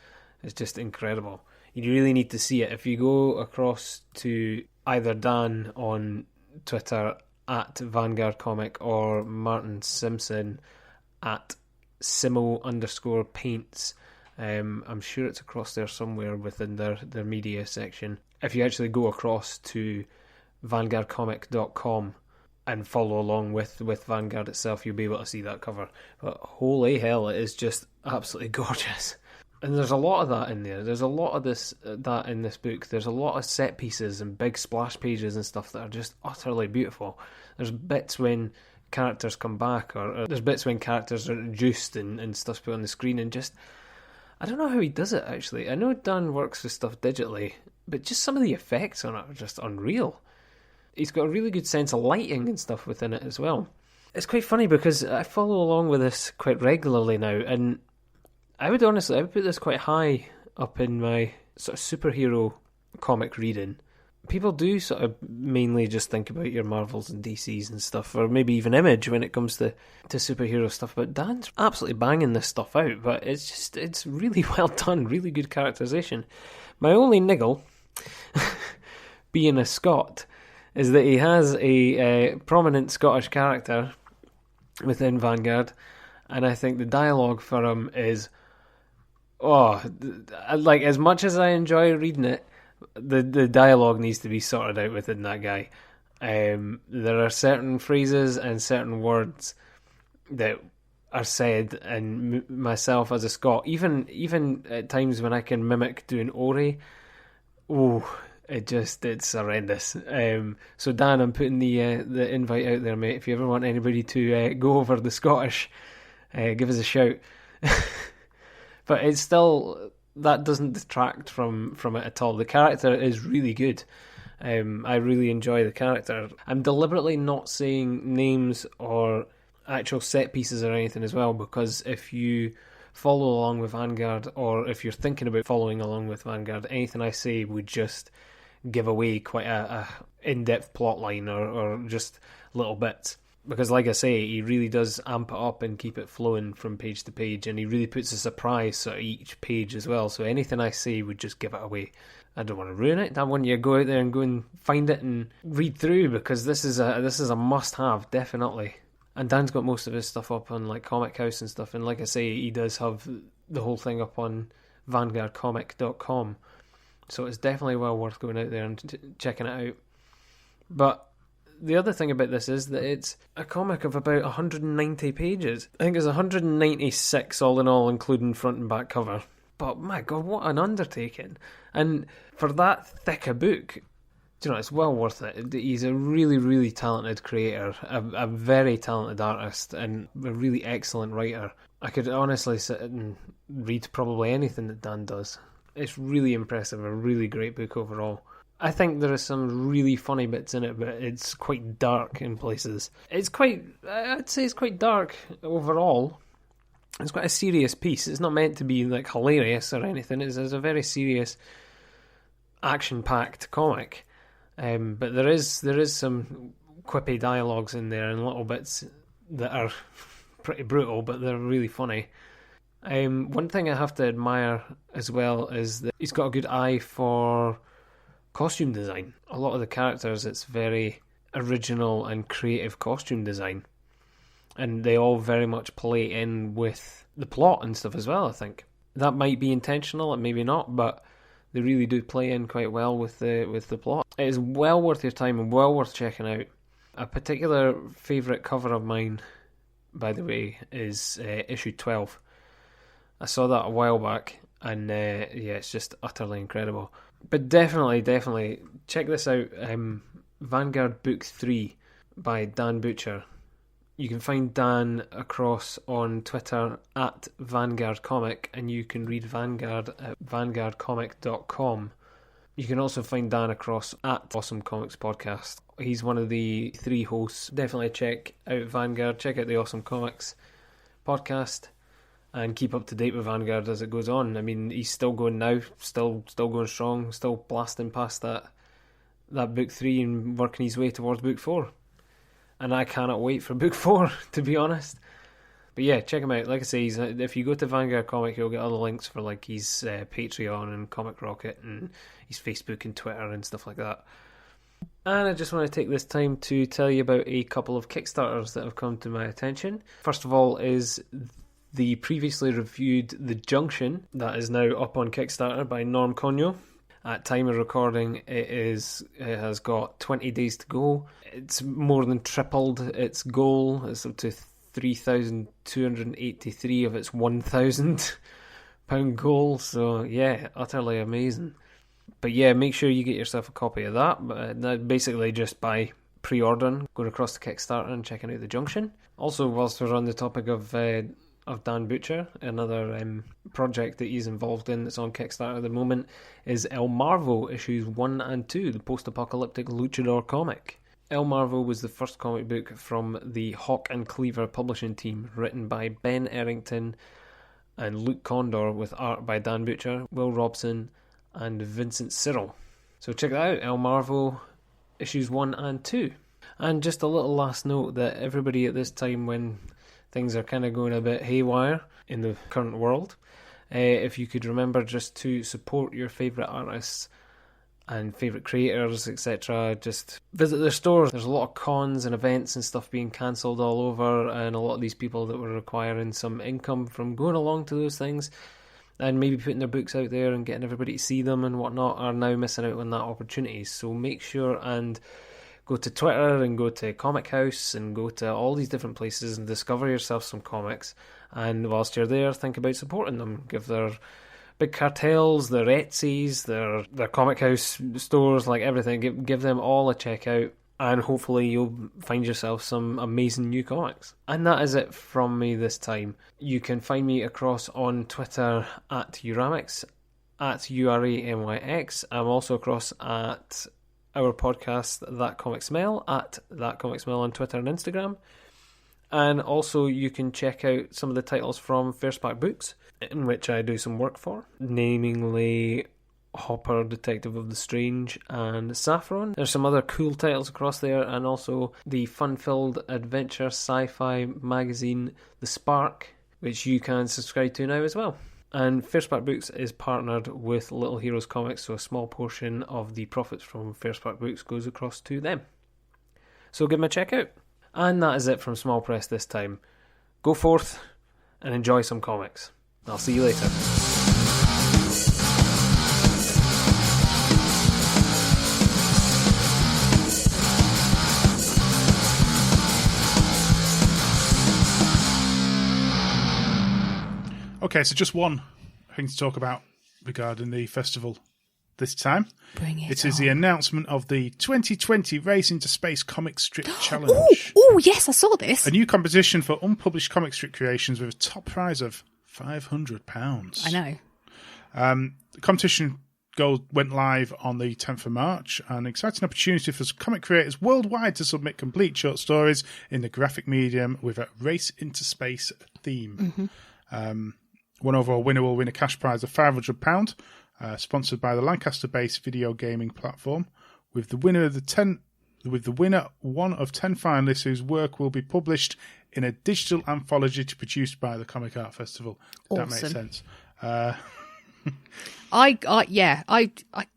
Speaker 7: It's just incredible. You really need to see it. If you go across to either Dan on Twitter at Vanguard Comic or Martin Simpson at Simo_paints, I'm sure it's across there somewhere within their media section. If you actually go across to vanguardcomic.com and follow along with Vanguard itself, you'll be able to see that cover. But holy hell, it is just absolutely gorgeous. And there's a lot of that in there. There's a lot of that in this book. There's a lot of set pieces and big splash pages and stuff that are just utterly beautiful. There's bits when characters come back, or there's bits when characters are introduced and stuff's put on the screen, and just, I don't know how he does it actually. I know Dan works with stuff digitally, but just some of the effects on it are just unreal. He's got a really good sense of lighting and stuff within it as well. It's quite funny because I follow along with this quite regularly now, and I would put this quite high up in my sort of superhero comic reading. People do sort of mainly just think about your Marvels and DCs and stuff, or maybe even Image when it comes to superhero stuff, but Dan's absolutely banging this stuff out, but it's really well done, really good characterization. My only niggle, being a Scot, is that he has a prominent Scottish character within Vanguard, and I think the dialogue for him is, like, as much as I enjoy reading it, the dialogue needs to be sorted out within that guy. There are certain phrases and certain words that are said, and myself as a Scot, even at times when I can mimic doing Ori, it's horrendous. So Dan, I'm putting the invite out there, mate. If you ever want anybody to go over the Scottish, give us a shout. But it's still, that doesn't detract from it at all. The character is really good. I really enjoy the character. I'm deliberately not saying names or actual set pieces or anything as well, because if you follow along with Vanguard, or if you're thinking about following along with Vanguard, anything I say would just give away quite a in-depth plot line or just little bits. Because like I say, he really does amp it up and keep it flowing from page to page, and he really puts a surprise sort of each page as well. So anything I say would just give it away. I don't want to ruin it. I want you to go out there and go and find it and read through, because this is a must-have, definitely. And Dan's got most of his stuff up on like Comichaus and stuff, and like I say, he does have the whole thing up on VanguardComic.com. So it's definitely well worth going out there and checking it out. But the other thing about this is that it's a comic of about 190 pages. I think it's 196 all in all, including front and back cover. But my God, what an undertaking. And for that thick a book, it's well worth it. He's a really, really talented creator, a very talented artist, and a really excellent writer. I could honestly sit and read probably anything that Dan does. It's really impressive, a really great book overall. I think there are some really funny bits in it, but it's quite dark in places. I'd say it's quite dark overall. It's quite a serious piece. It's not meant to be like hilarious or anything. It's a very serious, action-packed comic. But there is some quippy dialogues in there and little bits that are pretty brutal, but they're really funny. One thing I have to admire as well is that he's got a good eye for costume design. A lot of the characters, it's very original and creative costume design. And they all very much play in with the plot and stuff as well, I think. That might be intentional, and maybe not, but they really do play in quite well with the plot. It is well worth your time and well worth checking out. A particular favourite cover of mine, by the way, is issue 12. I saw that a while back, and it's just utterly incredible. But definitely check this out. Vanguard Book 3 by Dan Butcher. You can find Dan across on Twitter at Vanguard Comic, and you can read Vanguard at vanguardcomic.com. You can also find Dan across at Awesome Comics Podcast. He's one of the 3 hosts. Definitely check out Vanguard, check out the Awesome Comics Podcast, and keep up to date with Vanguard as it goes on. I mean, he's still going now, still going strong, still blasting past that book 3 and working his way towards book 4. And I cannot wait for book 4, to be honest. But yeah, check him out. Like I say, if you go to Vanguard Comic, you'll get all the links for like his Patreon and Comic Rocket and his Facebook and Twitter and stuff like that. And I just want to take this time to tell you about a couple of Kickstarters that have come to my attention. First of all is the previously reviewed The Junction, that is now up on Kickstarter by Norm Conyo. At time of recording, it has got 20 days to go. It's more than tripled its goal. It's up to 3,283 of its £1,000 goal. So yeah, utterly amazing. But yeah, make sure you get yourself a copy of that. Basically just by pre-ordering, going across to Kickstarter and checking out The Junction. Also, whilst we're on the topic of Dan Butcher, another project that he's involved in that's on Kickstarter at the moment is El Marvo issues 1 and 2, the post-apocalyptic luchador comic. El Marvo was the first comic book from the Hawk and Cleaver publishing team, written by Ben Errington and Luke Condor, with art by Dan Butcher, Will Robson and Vincent Cyril. So check that out, El Marvo issues 1 and 2. And just a little last note that everybody at this time when things are kind of going a bit haywire in the current world, if you could remember just to support your favourite artists and favourite creators, etc. Just visit their stores. There's a lot of cons and events and stuff being cancelled all over, and a lot of these people that were requiring some income from going along to those things and maybe putting their books out there and getting everybody to see them and whatnot are now missing out on that opportunity. So make sure and go to Twitter and go to Comichaus and go to all these different places and discover yourself some comics. And whilst you're there, think about supporting them. Give their big cartels, their Etsy's, their Comichaus stores, like everything. Give them all a check out, and hopefully you'll find yourself some amazing new comics. And that is it from me this time. You can find me across on Twitter at Uramix, at URAMYX. I'm also across at our podcast, That Comic Smell, at That Comic Smell on Twitter and Instagram. And also you can check out some of the titles from Firstback Books, in which I do some work for, namely Hopper, Detective of the Strange, and Saffron. There's some other cool titles across there, and also the fun-filled adventure sci-fi magazine, The Spark, which you can subscribe to now as well. And Firstback Books is partnered with Little Heroes Comics, so a small portion of the profits from Firstback Books goes across to them. So give them a check out. And that is it from Small Press this time. Go forth and enjoy some comics. I'll see you later.
Speaker 1: Okay, so just one thing to talk about regarding the festival this time.
Speaker 2: Bring it
Speaker 1: It is
Speaker 2: on.
Speaker 1: the announcement of the 2020 Race into Space Comic Strip Challenge.
Speaker 2: Oh, yes, I saw this.
Speaker 1: A new competition for unpublished comic strip creations with a top prize of £500.
Speaker 2: I know.
Speaker 1: The competition went live on the 10th of March, an exciting opportunity for comic creators worldwide to submit complete short stories in the graphic medium with a race into space theme. One overall winner will win a cash prize of £500, sponsored by the Lancaster-based video gaming platform, with the winner one of 10 finalists whose work will be published in a digital anthology produced by the Comic Art Festival.
Speaker 2: Awesome.
Speaker 1: That makes sense.
Speaker 2: I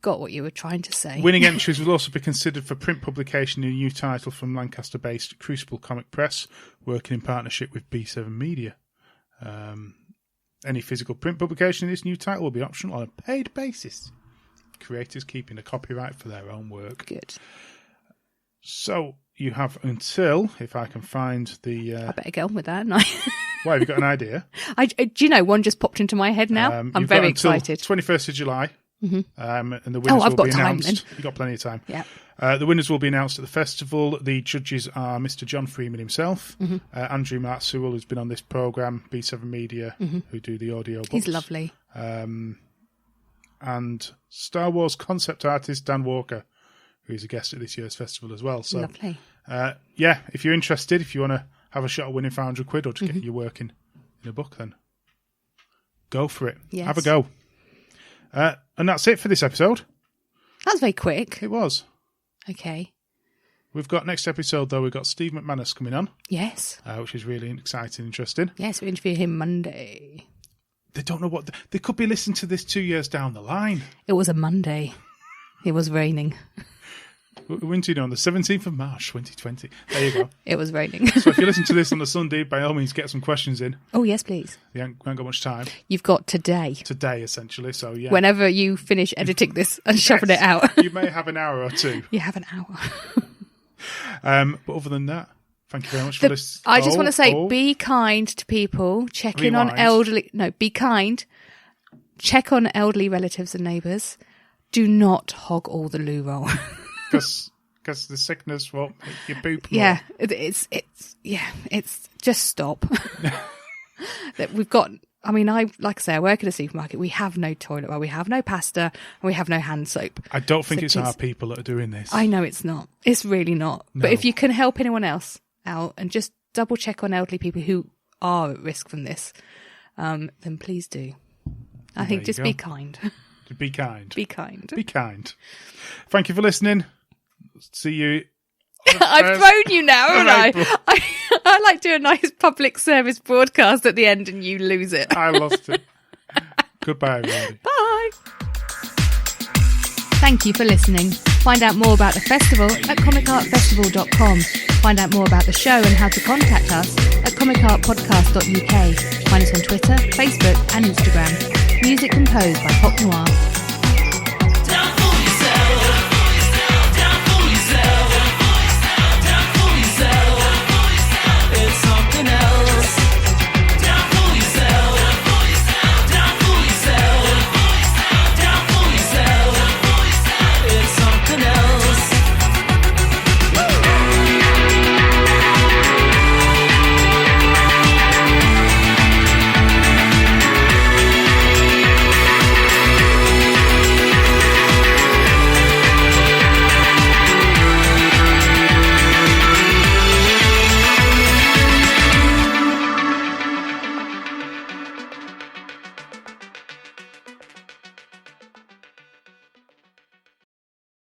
Speaker 2: got what you were trying to say.
Speaker 1: Winning entries will also be considered for print publication in a new title from Lancaster-based Crucible Comic Press, working in partnership with B7 Media. Any physical print publication in this new title will be optional on a paid basis. Creators keeping the copyright for their own work.
Speaker 2: Good.
Speaker 1: So you have until, if I can find the...
Speaker 2: I better get on with that, no?
Speaker 1: Why, have you got an idea?
Speaker 2: Do you know, one just popped into my head now. I'm very excited.
Speaker 1: 21st of July. And the winners will be announced. You've got plenty of time.
Speaker 2: Yeah.
Speaker 1: The winners will be announced at the festival. The judges are Mr. John Freeman himself, Andrew Mark Sewell, who's been on this programme, B7 Media, who do the audio books.
Speaker 2: He's lovely.
Speaker 1: And Star Wars concept artist Dan Walker, who's a guest at this year's festival as well. So,
Speaker 2: lovely.
Speaker 1: If you're interested, if you want to have a shot at winning £500 or just get your work in a book, then go for it.
Speaker 2: Yes.
Speaker 1: Have a go. And that's it for this episode.
Speaker 2: That was very quick.
Speaker 1: It was.
Speaker 2: Okay.
Speaker 1: We've got next episode, though, we've got Steve McManus coming on.
Speaker 2: Yes.
Speaker 1: Which is really exciting and interesting.
Speaker 2: Yes, we interview him Monday.
Speaker 1: They don't know what... They could be listening to this 2 years down the line.
Speaker 2: It was a Monday. It was raining.
Speaker 1: When do you know? On the 17th of March, 2020. There you go.
Speaker 2: It was raining.
Speaker 1: So if you listen to this on a Sunday, by all means, get some questions in.
Speaker 2: Oh, yes, please.
Speaker 1: You haven't got much time.
Speaker 2: You've got today.
Speaker 1: Today, essentially. So, yeah.
Speaker 2: Whenever you finish editing this and shoving it out.
Speaker 1: You may have an hour or two.
Speaker 2: You have an hour.
Speaker 1: But other than that, thank you very much for listening.
Speaker 2: I just want to say, be kind to people. Check in on elderly... No, be kind. Check on elderly relatives and neighbours. Do not hog all the loo roll. Because
Speaker 1: the sickness won't make you poop more.
Speaker 2: Yeah, it's just stop. That we've got... I mean, I work at a supermarket. We have no toilet roll, we have no pasta, and we have no hand soap.
Speaker 1: I don't think it's our people that are doing this.
Speaker 2: I know it's not. It's really not. No. But if you can help anyone else out and just double check on elderly people who are at risk from this, then please do. I think just be kind.
Speaker 1: Be kind.
Speaker 2: Be kind.
Speaker 1: Be kind. Thank you for listening. See you.
Speaker 2: I've thrown you now, haven't I? I like do a nice public service broadcast at the end and you lose it.
Speaker 1: I lost it. Goodbye, everybody.
Speaker 2: Bye. Thank you for listening. Find out more about the festival at comicartfestival.com. Find out more about the show and how to contact us at comicartpodcast.uk. Find us on Twitter, Facebook and Instagram. Music composed by Pop Noir.